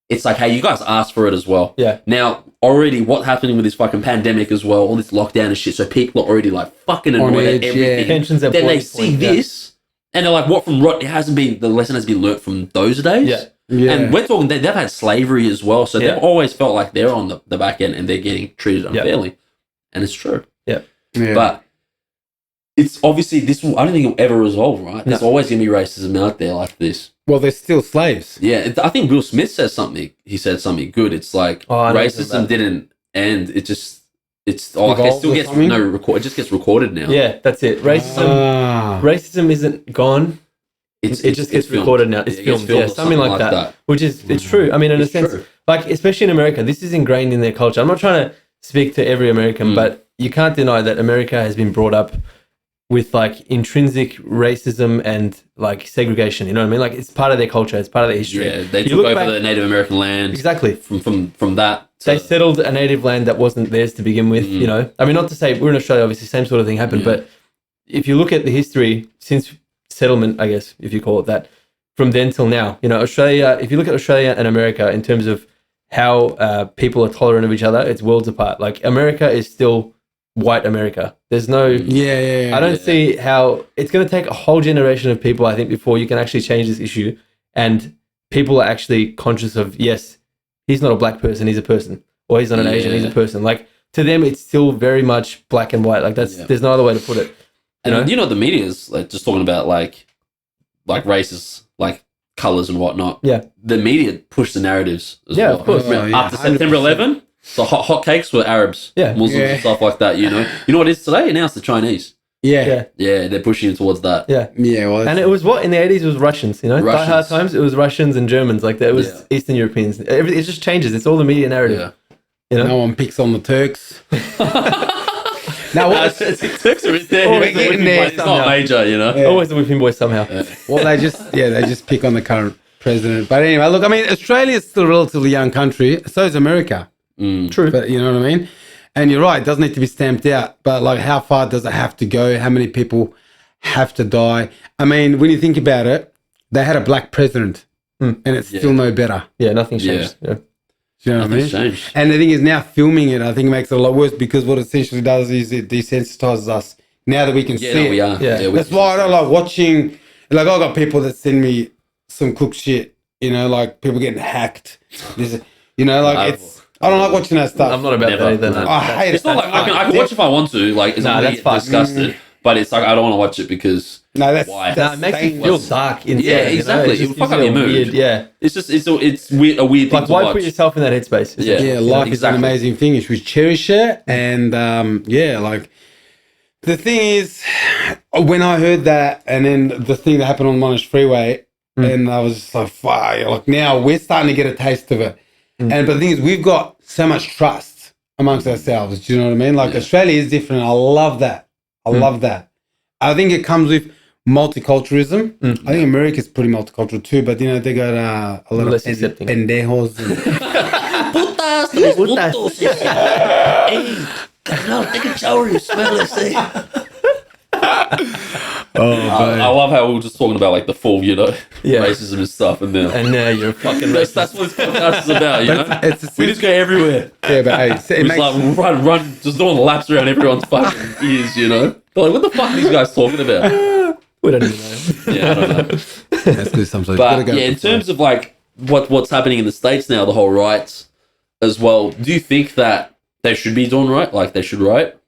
It's like, hey, you guys asked for it as well. Yeah. Now, already what's happening with this fucking pandemic as well, all this lockdown and shit, so people are already like fucking annoyed at everything. Tensions at then they see this, and they're like, what from what? The lesson has been learnt from those days. Yeah. Yeah. And we're talking, they've had slavery as well, so they've always felt like they're on the back end and they're getting treated unfairly. And it's true. Yeah. But it's obviously, I don't think it'll ever resolve, right? There's always going to be racism out there like this. Well, they're still slaves. Yeah, I think Will Smith says something. He said something good. It's like racism didn't end. It just it still gets it just gets recorded now. Yeah, that's it. Racism isn't gone. It just gets recorded now. It's filmed. Yeah, something like that. Which is it's true. I mean, in a sense, like especially in America, this is ingrained in their culture. I'm not trying to speak to every American, but you can't deny that America has been brought up with like intrinsic racism and like segregation, you know what I mean? Like it's part of their culture, it's part of their history. Yeah, they took over the Native American land. Exactly. From that. They settled a native land that wasn't theirs to begin with, you know? I mean, not to say we're in Australia, obviously, same sort of thing happened, but if you look at the history since settlement, I guess, if you call it that, from then till now, you know, Australia, if you look at Australia and America in terms of how people are tolerant of each other, it's worlds apart. Like America is still white America. There's no I don't see how it's going to take a whole generation of people, I think, before you can actually change this issue and people are actually conscious of, yes, he's not a black person, he's a person, or he's not an Asian, he's a person. Like to them it's still very much black and white. Like there's no other way to put it. You know the media is like just talking about like races, like colors and whatnot. Yeah. The media push the narratives as well. Of course. After September 11, the hot cakes were Arabs, Muslims and stuff like that, you know. You know what it is today? Now it's the Chinese. Yeah, they're pushing towards that. Yeah. Well, and it was what in the 80s it was Russians, you know. Die Hard times it was Russians and Germans, like that. It was Eastern Europeans. It just changes. It's all the media narrative. Yeah. You know? No one picks on the Turks. Turks are in there. It's not major, you know. Always the whipping boys somehow. Well, they just pick on the current president. But anyway, look, I mean, Australia is still a relatively young country. So is America. True. But you know what I mean? And you're right, it does need to be stamped out. But like, how far does it have to go? How many people have to die? I mean, when you think about it, they had a black president and it's still no better. Yeah, nothing's changed. Yeah. Do you know what I mean? Changed. And the thing is, now filming it, I think makes it a lot worse because what it essentially does is it desensitizes us now that we can see it. We are. Yeah. That's why I don't like watching. Like, I've got people that send me some cook shit, you know, like people getting hacked. You know, like I don't like watching that stuff. I'm not about that either. I hate it. It's not like I can watch if I want to. Like, it's not that's fine. disgusted. but it's like I don't want to watch it because No, that's why? That makes you feel dark inside. Yeah, exactly. You know? It'll fuck up your mood. Weird, yeah. It's just it's weird, a weird thing Like, to why watch. put yourself in that headspace? Yeah. Yeah, life is exactly. an amazing thing. You should cherish it. And like the thing is, when I heard that, and then the thing that happened on Monash Freeway, and I was just like, fuck, like now we're starting to get a taste of it. And but the thing is, we've got so much trust amongst ourselves. Do you know what I mean? Like Australia is different. I love that. I love that. I think it comes with multiculturalism. I think America's pretty multicultural too, but you know they got a lot Less of accepting. pendejos. Putas. Hey, carnal, take a shower. You smell it. Say. I love how we were just talking about like the full, racism and stuff, and then And now you're fucking that's what this podcast is about. You know, it's we just go everywhere. Yeah, but hey, it It's makes, like run, just doing laps around everyone's fucking ears. You know, they're like, what the fuck are these guys talking about? We don't even know. Yeah, I don't know. that's good sometimes. But yeah, in terms of like what's happening in the States now, the whole riots as well. Do you think that they should be doing right? Like they should riot?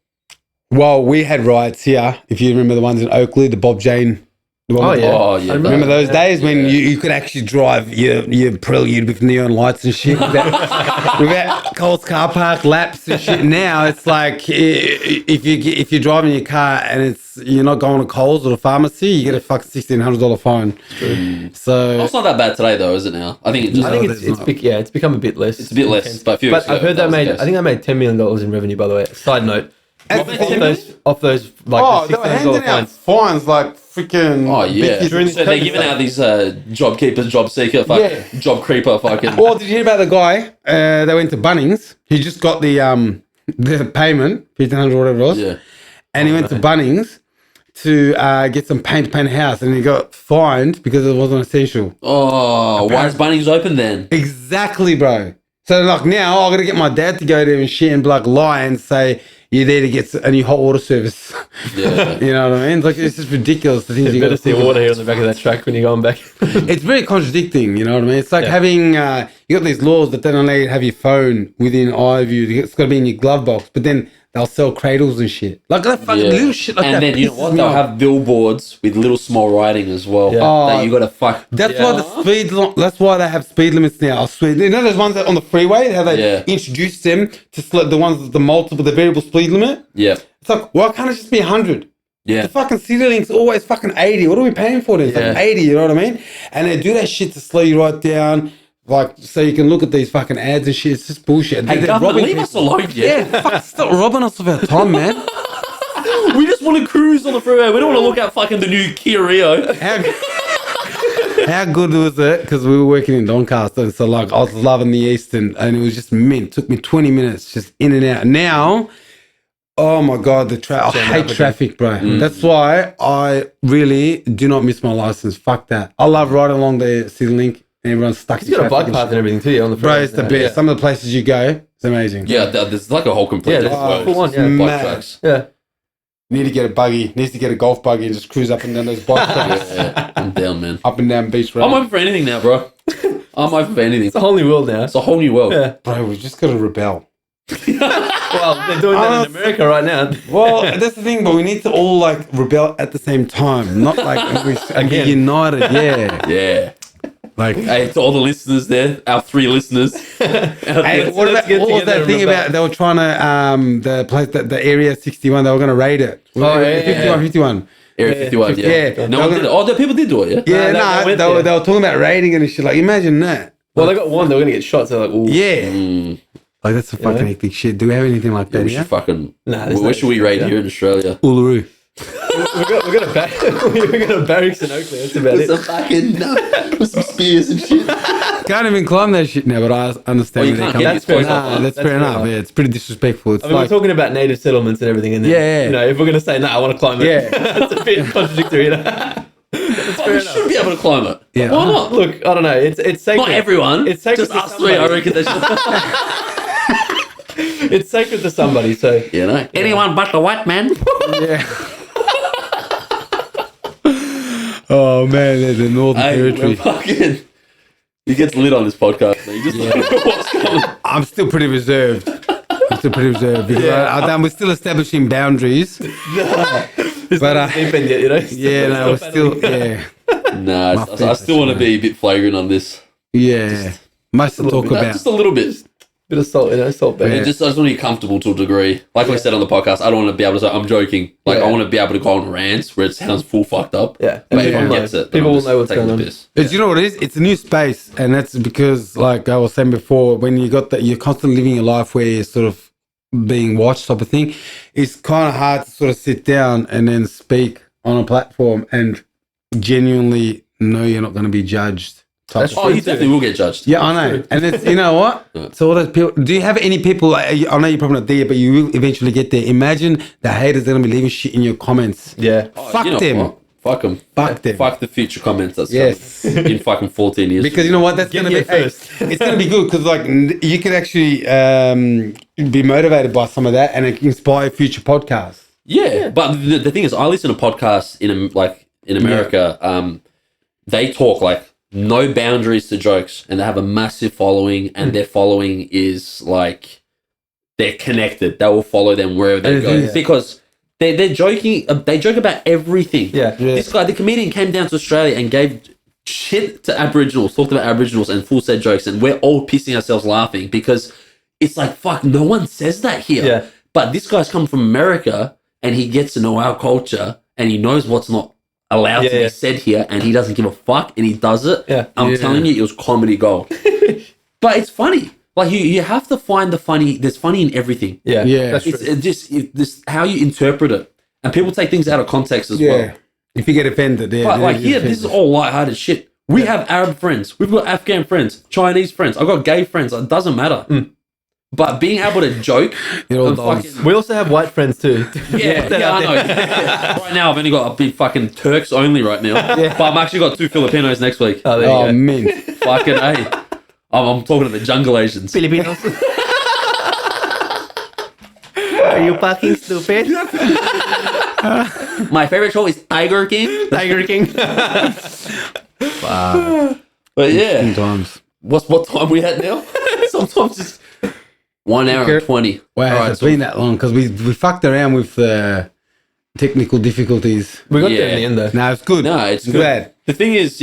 well, we had riots here. If you remember the ones in Oakley, the Bob Jane. The one Oh, with- yeah. Oh yeah, I Remember those days when Yeah. you could actually drive your prelude with neon lights and shit without Coles car park laps and shit. Now it's like if you're driving your car and you're not going to Coles or the pharmacy, you get a fucking $1,600 fine. So Oh, it's not that bad today though, is it now? I think it just I think No, it's there's it's become a bit less. it's a bit less. intense. But a few But weeks ago, I've heard that that was the made. case. I think I made $10 million in revenue. By the way, side note. Off those like oh, the they were $6,000 handing out fines. fines like freaking. Oh yeah, bitches. so they're giving out these job keepers, job seeker, fucking job creeper, fucking. Well, did you hear about the guy? They went to Bunnings. He just got the payment, $1,500 whatever it was. Yeah. And he went to Bunnings to get some paint to paint a house, and he got fined because it wasn't essential. Oh, why is Bunnings open then? Exactly, bro. So like now, I got to get my dad to go there and shit and like lie and say you're there to get a new hot water service. Yeah. You know what I mean? Like it's just ridiculous. The things You you better got see water here on the back of that truck when you're going back. It's very contradicting, you know what I mean? It's like having, you got these laws that don't allow you to have your phone within eye view. It's got to be in your glove box, but then they'll sell cradles and shit. Like that fucking little shit like and that. then you know pisses what? me They'll off. have billboards with little small writing as well. Yeah. That you gotta fuck. That's why the that's why they have speed limits now. I swear. You know those ones that on the freeway, how they introduce them to the ones with the variable speed limit? Yeah. It's like, why can't it just be 100? Yeah. The fucking city link's always fucking 80. What are we paying for this? Like 80, you know what I mean? And they do that shit to slow you right down, like so you can look at these fucking ads and shit. It's just bullshit. Hey, They're government, robbing leave us people. alone, Yeah, fucking stop robbing us of our time, man. We just want to cruise on the freeway. We don't want to look at fucking the new Kia Rio. How good was it? Because we were working in Doncaster, and so like I was loving the Eastern, and it was just mint. It took me 20 minutes just in and out. Now, oh my god, I hate traffic, bro. That's why I really do not miss my license. Fuck that. I love riding along the city link, and everyone's stuck in You got a traffic bike path and everything too on the Bro, freeway. it's the best. Yeah. Some of the places you go, it's amazing. Yeah, there's like a whole complete Yeah, network full on, of yeah. bike Mad. tracks. Yeah. Need to get a buggy. Needs to get a golf buggy and just cruise up and down those bike tracks, Yeah, I'm down, man. up and down Beach Road. I'm open for anything now, bro. I'm open for anything. It's a whole new world now. It's a whole new world. Yeah. Bro, we've just got to rebel. Well, they're doing that in America right now. Well, that's the thing, but we need to all like rebel at the same time, not like we Again. united. Yeah, Yeah. like. Hey, to all the listeners there, our 3 listeners. Hey, what let's about get what was together that and thing rebel. about they were trying to the place that the area 61 they were going to raid it. Oh, yeah. 51. Area 51, yeah. Yeah. No one did it. Oh, the people did do it, yeah? Yeah, No, no, they went they were there. talking about raiding it and shit. Like, imagine that. Well, they got one. They were going to get shot. So like, ooh. Yeah, like that's a fucking hectic shit. Do we have anything like that? We Yeah, should fucking... Nah, there's where no should we raid yeah. here in Australia? Uluru. we got a barracks in Oakley. That's about it. fucking... with some spears and shit. Can't even climb that shit now, but I understand. Oh, you where can't they're get coming it. from. Nah, that's fair enough. Yeah, it's pretty disrespectful. It's I mean, like, we're talking about native settlements and everything, and then, Yeah. you know, if we're going to say, no, I want to climb it, Yeah. it's a bit contradictory. You know? Oh, we should be able to climb it. Yeah. Why not? Look, I don't know. It's sacred. Not everyone. It's sacred just to us 3, I somebody. reckon. They should... It's sacred to somebody. So You know? Anyone but the white man. yeah. Oh man, they're the Northern Hey, Territory. we're fucking... He gets lit on this podcast, man. You just look at what's going on. I'm still pretty reserved. I'm still pretty reserved because we're still establishing boundaries. But deep end yet, you know? Yeah, no, we're still, yeah. No, I still want to be a bit flagrant on this. Yeah. Most to talk about. Just a little bit. Bit of salt, you know, salt back. I just want to be comfortable to a degree. Like we said on the podcast, I don't want to be able to say, I'm joking. Like, I want to be able to go on rants where it sounds full fucked up. Yeah. But everyone gets it. People will know what's going on. But you know what it is? It's a new space. And that's because, like I was saying before, when you got that, you're constantly living a life where you're sort of being watched type of thing. It's kind of hard to sort of sit down and then speak on a platform and genuinely know you're not going to be judged. Oh, you definitely will get judged. Yeah, I know. And it's, you know what? So all those people, do you have any people, like, I know you're probably not there, but you will eventually get there. Imagine the haters are going to be leaving shit in your comments. Yeah. Fuck them. What? Fuck them. Fuck them. Fuck the future comments that's coming in fucking 14 years. Because you know what? That's going to be first. It's going to be good because, like, you could actually be motivated by some of that and it can inspire future podcasts. Yeah. But the thing is, I listen to podcasts in America. They talk like no boundaries to jokes, and they have a massive following, and their following is like they're connected. They will follow them wherever they go because they're joking. They joke about everything. Yeah. This guy, the comedian, came down to Australia and gave shit to Aboriginals, talked about Aboriginals, and full said jokes, and we're all pissing ourselves laughing because it's like, fuck, no one says that here. Yeah. But this guy's come from America, and he gets to know our culture, and he knows what's not allowed to be said here, and he doesn't give a fuck, and he does it. Yeah. I'm telling you, it was comedy gold. But it's funny. Like, you have to find the funny. There's funny in everything. Yeah. Yeah. That's true. This how you interpret it, and people take things out of context as well. If you get offended, But like here, this is all lighthearted shit. We have Arab friends, we've got Afghan friends, Chinese friends. I've got gay friends. It doesn't matter. But being able to joke, we also have white friends too. I know. Right now, I've only got a big fucking Turks only right now. But I'm actually got 2 Filipinos next week. Oh, there you go. man. Fucking A. I'm talking to the jungle Asians. Filipinos. Are you fucking stupid? My favorite show is Tiger King. Tiger King. But yeah, Sometimes. what time we at now? Sometimes it's 1 hour and 20. Wow, All right, it's been that long because we fucked around with technical difficulties. We got there in the end though. No, it's good. No, it's I'm good. glad. The thing is,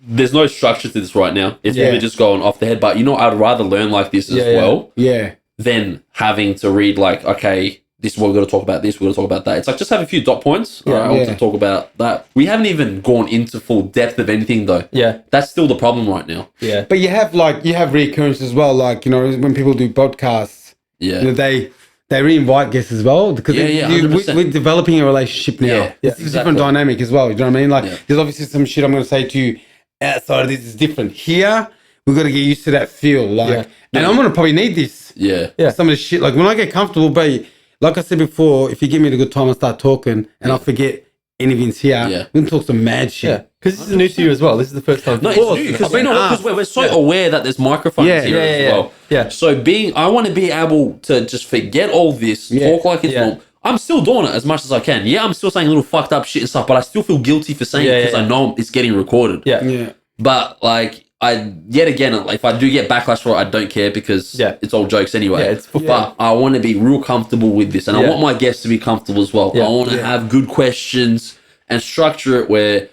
there's no structure to this right now. It's really just going off the head. But I'd rather learn like this as well Yeah. than having to read like, okay, this is what we're going to talk about. This we're going to talk about that. It's like just have a few dot points. All right, I want to talk about that. We haven't even gone into full depth of anything though. Yeah. That's still the problem right now. Yeah. But you have recurrence as well. Like, when people do podcasts, Yeah. they re-invite guests as well because 100%. we're developing a relationship now. Yeah, It's a different dynamic as well. You know what I mean? Like, there's obviously some shit I'm going to say to you outside of this is different. Here, we've got to get used to that feel. Like, and I'm going to probably need this. Yeah. Some of the shit. Like, when I get comfortable, but like I said before, if you give me a good time, I start talking and I'll forget anything's here. Yeah. We can talk some mad shit. Yeah. Because this is new to you as well. This is the first time. No, it's new because we're so aware that there's microphones here as well. Yeah. So I want to be able to just forget all this, talk like it's normal. I'm still doing it as much as I can. Yeah, I'm still saying little fucked up shit and stuff, but I still feel guilty for saying it because I know it's getting recorded. Yeah. But like, yet again, if I do get backlash for it, I don't care because it's all jokes anyway. Yeah, it's for fun. But I want to be real comfortable with this, and I want my guests to be comfortable as well. I want to have good questions and structure it where,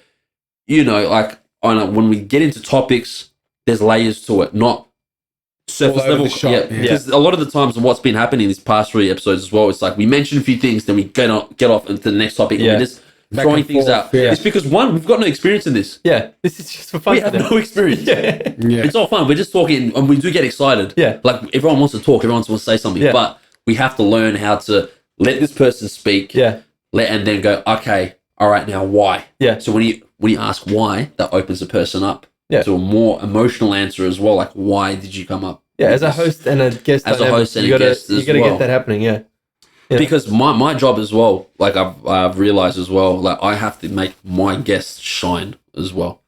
like when we get into topics, there's layers to it, not surface level. Because a lot of the times, what's been happening in these past 3 episodes as well, it's like we mention a few things, then we get off into the next topic, and we just throwing things out. It's because we've got no experience in this. Yeah, this is just for fun. We have no experience. Yeah. It's all fun. We're just talking, and we do get excited. Yeah. Like everyone wants to talk, everyone wants to say something, but we have to learn how to let this person speak. Yeah. And then go, okay, all right, now why? Yeah. So when you ask why, that opens the person up to a more emotional answer as well. Like, why did you come up? Yeah, as a host and a guest. As a host and a guest as well. You got to get that happening. Yeah. Because my job as well, like I've realized as well, like I have to make my guests shine as well.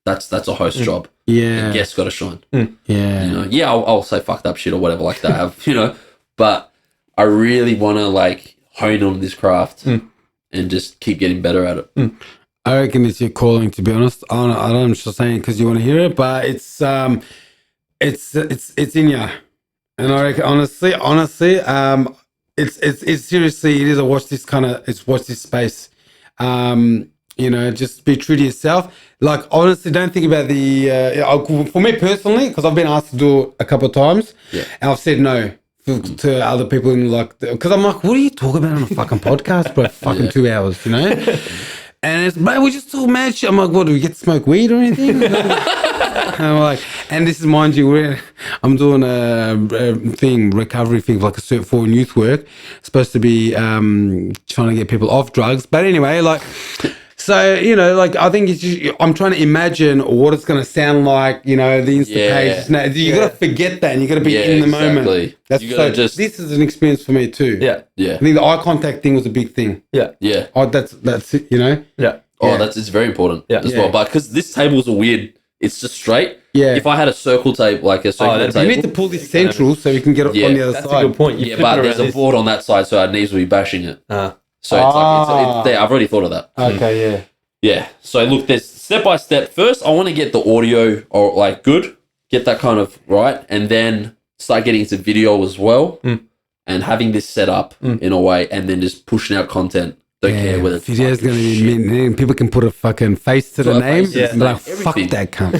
That's a host job. Yeah. The guest's got to shine. Yeah. I'll say fucked up shit or whatever like that. But I really want to like hone on this craft and just keep getting better at it. I reckon it's your calling, to be honest. I'm just saying because you want to hear it, but it's in you. And I reckon, honestly, it's seriously, it is a watch this space. Just be true to yourself. Like, honestly, don't think about for me personally, because I've been asked to do it a couple of times, and I've said no to other people because I'm like, what are you talking about on a fucking podcast, bro? Fucking 2 hours, you know? And it's, bro, we just talk mad shit. I'm like, what, do we get to smoke weed or anything? And I'm like, and this is, mind you, I'm doing a recovery thing, like a cert for youth work. Supposed to be trying to get people off drugs. But anyway, like, so, I think it's just, I'm trying to imagine what it's going to sound like, the Insta page. You got to forget that and you got to be in the moment. That's this is an experience for me too. Yeah. I think the eye contact thing was a big thing. Yeah. Oh, that's it, Yeah. Oh, it's very important as well. But because this tables are weird, it's just straight. Yeah. If I had a circle tape, like a circular table. You need to pull this central so you can get it on the other side. That's a good point. But there's a board on that side, so our knees will be bashing it. So it's there. I've already thought of that. Okay, yeah. Yeah. So look, there's step by step. First, I want to get the audio good, get that kind of right, and then start getting into video as well, and having this set up in a way, and then just pushing out content. Don't care whether it's video's going to be mean. People can put a fucking face to the name. And be like, fuck that cunt.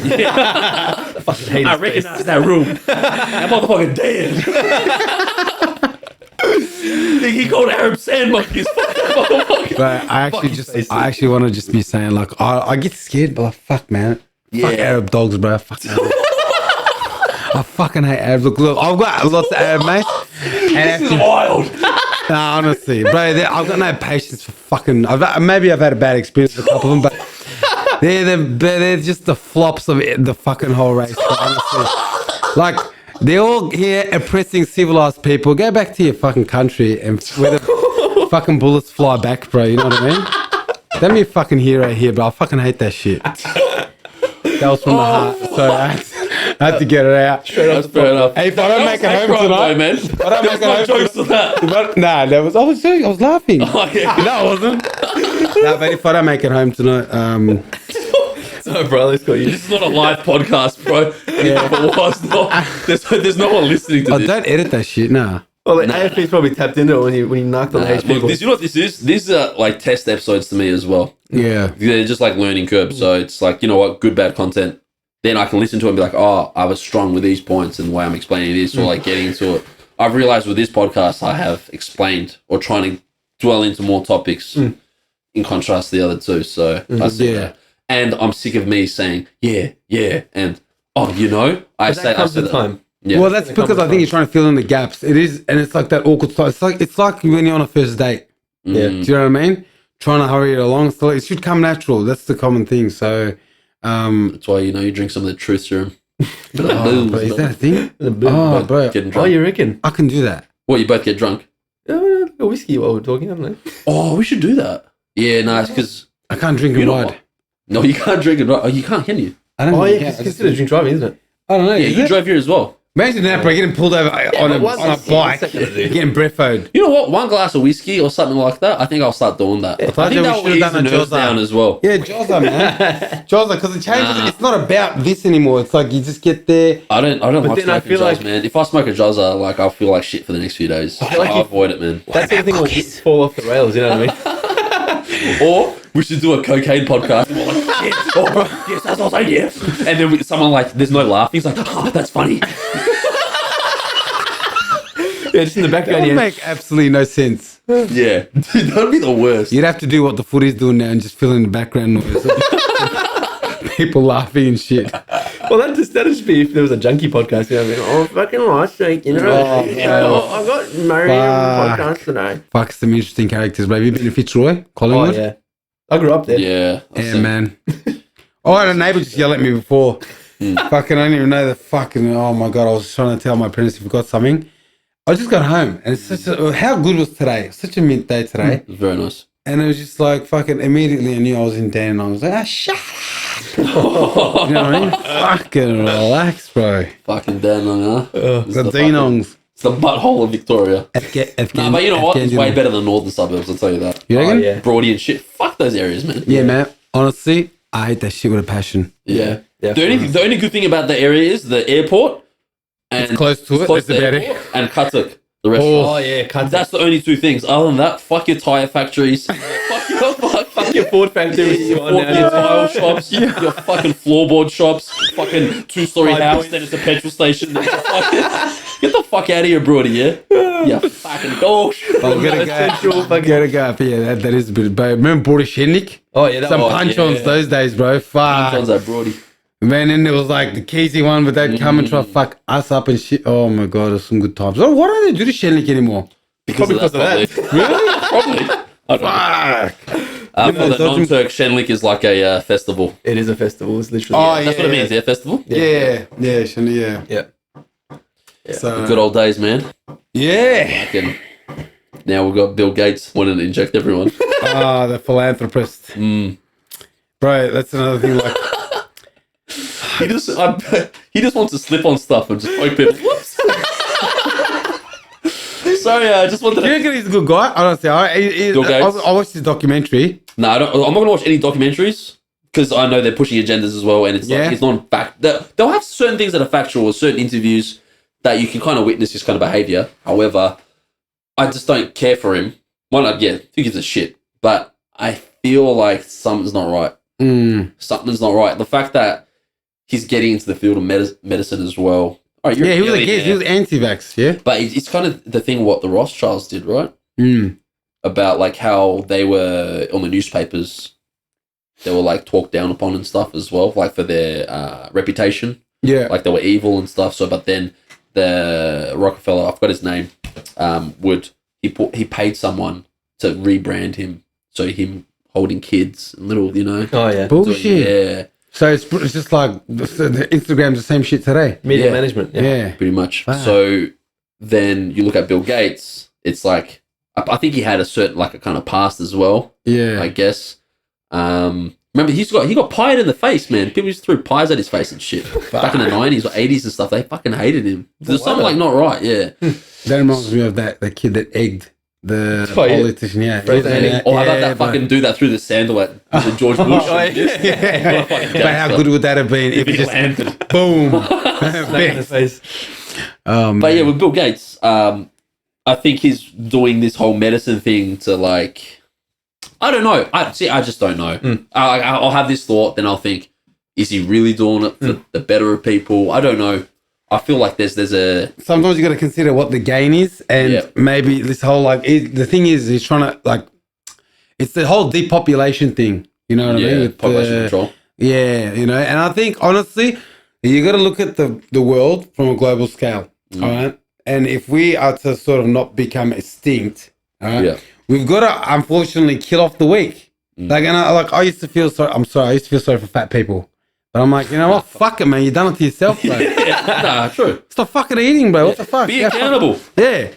I recognize that room. That motherfucker dead. He called Arab sand monkeys. Fuck that motherfucker. But I actually want to just be saying, like, I get scared, but like, fuck, man. Fuck Arab dogs, bro. Fuck Arab. I fucking hate Arabs. Look, I've got lots of Arab mates. And this is wild. Nah, honestly, bro, I've got no patience for fucking. Maybe I've had a bad experience with a couple of them, but they're just the flops of the fucking whole race. Honestly, like, they're all here oppressing civilized people. Go back to your fucking country and where the fucking bullets fly back, bro. You know what I mean? Don't be a fucking hero here, bro. I fucking hate that shit. That was from the heart. So I had to get it out. Straight up, fair enough. Hey, if I don't make it home tonight, man. If I don't make it home jokes to that. Nah, I was laughing. Oh, yeah. No, I wasn't. No, but if I don't make it home tonight, So, bro, let's go. This is not a live podcast, bro. If it was, there's no one listening to this. Don't edit that shit, nah. Well, the AFP's probably tapped into it when you knocked on the H people. Look, you know what this is? These are like test episodes to me as well. Yeah. They're just like learning curves. So it's like, you know what, good, bad content. Then I can listen to it and be like, oh, I was strong with these points and the way I'm explaining this or like getting into it. I've realized with this podcast, I have explained or trying to dwell into more topics in contrast to the other two. So I see that. And I'm sick of me saying, yeah. And, I say the time. Yeah. Well, that's because I think you're trying to fill in the gaps. It is, and it's like that awkward time. It's like when you're on a first date. Yeah. Do you know what I mean? Trying to hurry it along. So it should come natural. That's the common thing. So, that's why, you drink some of the truth serum. Is that a thing? Bro. Getting drunk. Oh, you reckon? I can do that. What, you both get drunk? A whiskey while we're talking, I don't know. Oh, we should do that. Yeah, no, it's because... I can't drink and ride. No, you can't drink and ride. Oh, you can't, can you? I don't know. It's considered drink driving, isn't it? I don't know. Yeah, you drove here as well. Imagine that, bro, getting pulled over on a bike, getting breathoed. You know what? One glass of whiskey or something like that. I think I'll start doing that. I think that will ease the nerves down as well. Yeah, Jozza, man. Jozza, because it changes. It's not about this anymore. It's like you just get there. I don't like smoking Jozz, man. If I smoke a Jozza, like, I'll feel like shit for the next few days. I'll avoid it, man. That's the thing will fall off the rails, you know what I mean? Or we should do a cocaine podcast. And we're like, yes, that's what I say, yes. And then someone like, there's no laughing. He's like, oh, that's funny. Yeah, just in the background. That would make absolutely no sense. Yeah. Dude, that'd be the worst. You'd have to do what the footy's doing now and just fill in the background noise. People laughing and shit. Well, that'd just be if there was a junkie podcast. You know what I mean? Oh, fucking last week, I got married on the podcast today. Fuck, some interesting characters, bro. Have you been to Fitzroy, Collingwood? Oh, yeah. I grew up there. Yeah. Yeah, man. I had a neighbour just yell at me before. Fucking, I don't even know the fucking, oh my God, I was trying to tell my parents if we got something. I just got home and it's how good was today? Such a mint day today. It was very nice. And it was just like fucking immediately I knew I was in Dan and I was like, shut up. You know what I mean? Fucking relax, bro. Fucking Dandenong, huh? The Dinongs. It's the butthole of Victoria. Nah, but you know what? It's way better than northern suburbs, I'll tell you that. You reckon? Yeah. Broady and shit. Fuck those areas, man. Yeah, man. Honestly, I hate that shit with a passion. Yeah. Yeah. The only good thing about the area is the airport. and close to it. close That's to about it. airport, and Katuk, the restaurant. Oh yeah, That's the only two things. Other than that, fuck your tire factories, fuck your Ford factory. your tile shops, your fucking floorboard shops, fucking 2-story house. Then it's a petrol station. Then it's a fucking, get the fuck out of here, Brody. Yeah, yeah, fucking gosh. I'm gonna go up. Yeah, that is a bit. But remember Boris Shennik? Oh yeah, that Some was, punch-ons those days, bro. Fuck. Sounds like Brody. Man, then there was like the Keezy one, but they'd come and try to fuck us up and shit. Oh my god, it was some good times. Oh, why don't they do the Shenlik anymore? Probably because of that. Really? Probably. I don't know. For the non-Turk, Shenlik is like a festival. It is a festival. It's literally. Oh, That's what it means, yeah, festival? Yeah, Shenlik, Yeah. So, Good old days, man. yeah. Fucking- Now we've got Bill Gates wanting to inject everyone. Ah, the philanthropist. Bro, that's another thing. Like, He just wants to slip on stuff and just poke people. Whoops. Sorry, I just wanted do you to... reckon he's a good guy? Honestly, Bill Gates? I watched his documentary. No, I'm not going to watch any documentaries because I know they're pushing agendas as well, and it's Yeah. like it's not fact. They'll have certain things that are factual, or certain interviews that you can kind of witness his kind of behavior. However, I just don't care for him. Why not? Yeah, who gives a shit? But I feel like something's not right. Something's not right. The fact that he's getting into the field of medicine as well. All right, Yeah, he was against. He was anti-vax. Yeah. but it's kind of the thing what the Rothschilds did, right? About like how they were on the newspapers, they were like talked down upon and stuff as well, like for their reputation, Yeah. like they were evil and stuff. So, but then the Rockefeller, I forgot his name, he paid someone to rebrand him, so him holding kids, little, you know. Oh yeah. Bullshit. Yeah, So it's just like the Instagram's the same shit today. Media Yeah. management. Yeah. pretty much. Fuck. So then you look at Bill Gates. It's like I think he had a certain like a kind of past as well. Yeah. I guess. Remember, he got pied in the face, man. People just threw pies at his face and shit. Back in the 90s or 80s and stuff, they fucking hated him. There's something like not right, yeah. That reminds me of that kid that egged the Oh, yeah. politician. Yeah. Or how about that fucking dude that threw the sandal at George Bush? Yeah. But how good would that have been if it just landed? boom? Smack in the face. But yeah, with Bill Gates, I think he's doing this whole medicine thing to like... I don't know. I just don't know. I'll have this thought, then I'll think, is he really doing it for the better of people? I don't know. I feel like there's a... Sometimes you got to consider what the gain is, and maybe this whole like the thing is he's trying to like it's the whole depopulation thing. You know what I mean? With population control. Yeah, you know, and I think honestly, you got to look at the world from a global scale. All right, and if we are to sort of not become extinct, all right, we've got to unfortunately kill off the weak. Like, and I used to feel sorry. I'm sorry, I used to feel sorry for fat people. But I'm like, you know what? Fuck it, man. You done it to yourself, bro. Nah, true. Stop fucking eating, bro. What the fuck? Be accountable. Yeah.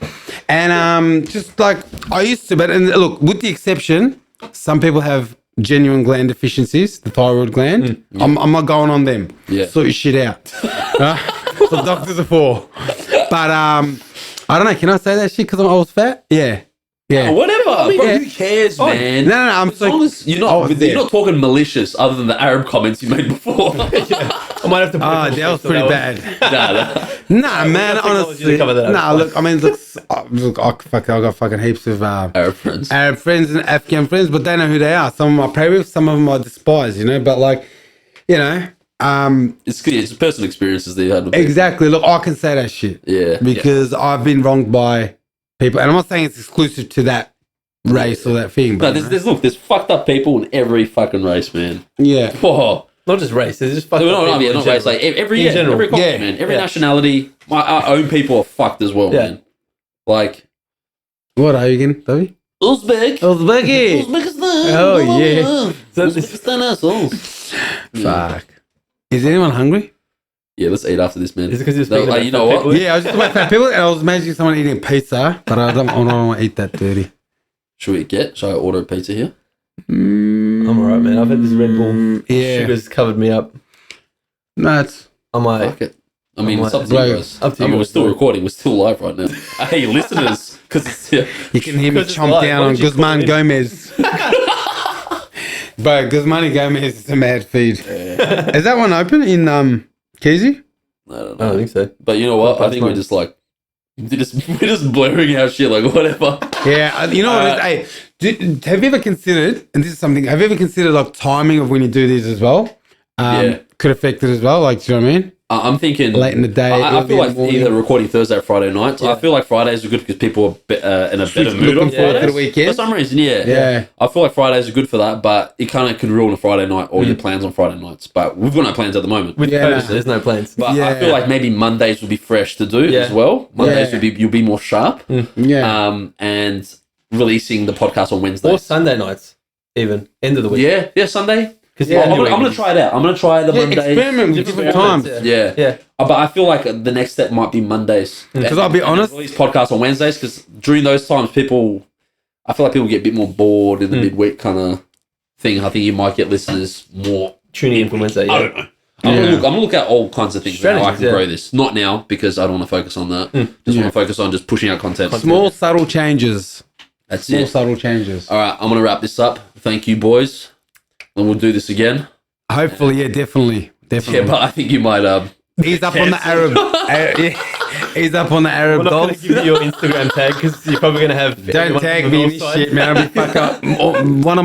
And just like I used to, but and look, with the exception, some people have genuine gland deficiencies, the thyroid gland. I'm not going on them. Yeah. Sort your shit out. The doctors are for. But I don't know. Can I say that shit because I was fat? Yeah. Yeah. Whatever. Bro, who cares, man? No, I'm As long as you're not talking malicious other than the Arab comments you made before. I might have to. That was pretty bad. Nah, Man, honestly. Look, I mean, look, I got fucking heaps of Arab friends and Afghan friends, but they know who they are. Some of them I pray with, some of them I despise, you know, but like, you know, it's personal experiences that you had with exactly. Look, I can say that shit. Yeah. Because I've been wronged by people, and I'm not saying it's exclusive to that race or that thing. But there's fucked up people in every fucking race, man. Yeah. Whoa. Not just race. There's just fucking. Not race. Like every culture, man. Every nationality. Our own people are fucked as well, man. Like, what are you again, Toby? Uzbek. Uzbekistan. Oh yeah. Uzbekistan assholes. Fuck. Is anyone hungry? Yeah, let's eat after this, man. Is it because you're speaking about you know what? people? Yeah, I was just about fat people, and I was imagining someone eating pizza, but I don't want to eat that dirty. Should I order a pizza here? I'm alright, man. I've had this Red Bull. Yeah. Sugar's covered me up. No, it's... I'm like, Fuck it. I mean, it's up to Bro, you guys. up to you I mean, we're guys, still bro. recording. We're still live right now. Hey, listeners, because You can hear me 'Cause it's chomp live. down Why on don't you Guzman call in? Gomez. Bro, Guzman Gomez is a mad feed. Is that one open in Keezy? don't I know. don't think so. But you know what? I think we're Fine. just like we're just blurring our shit like whatever. Yeah, you know what? Hey, have you ever considered? And this is something. Have you ever considered like timing of when you do this as well? Yeah. Could affect it as well. Like, do you know what I mean? I'm thinking Late in the day, I early feel in like the morning. either recording Thursday or Friday nights. I feel like Fridays are good because people are in a better mood on Looking forward to Fridays. the weekend. For some reason, yeah. Yeah. I feel like Fridays are good for that, but it kind of could ruin a Friday night or your plans on Friday nights. But we've got no plans at the moment. With Yeah, COVID, no. there's no plans. But I Yeah. feel like maybe Mondays will be fresh to do Yeah. as well. Mondays Yeah. you'll be more sharp. Yeah. And releasing the podcast on Wednesday. Or Sunday nights, even end of the week. Yeah, Sunday. Because I'm gonna try it out. I'm gonna try the Mondays. Experiment with different times. Yeah. But I feel like the next step might be Mondays. Because I'll be honest. Release podcasts on Wednesdays because during those times, I feel like people get a bit more bored in the midweek kind of thing. I think you might get listeners more tuning in for Wednesday. I Yeah. don't know. I'm gonna look at all kinds of things how I Strategies, can grow this. Not now because I don't want to focus on that. Just want to focus on just pushing out content. Small subtle changes. That's Small it. subtle changes. All right, I'm gonna wrap this up. Thank you, boys, and we'll do this again. Hopefully, yeah, definitely. Yeah, but I think you might He's up on the Arab. He's up on the Arab We're not going dogs. to give you your Instagram tag because you're probably going to have. Don't everyone tag from me in the this north side. shit, man. I'll be fuck up. One of my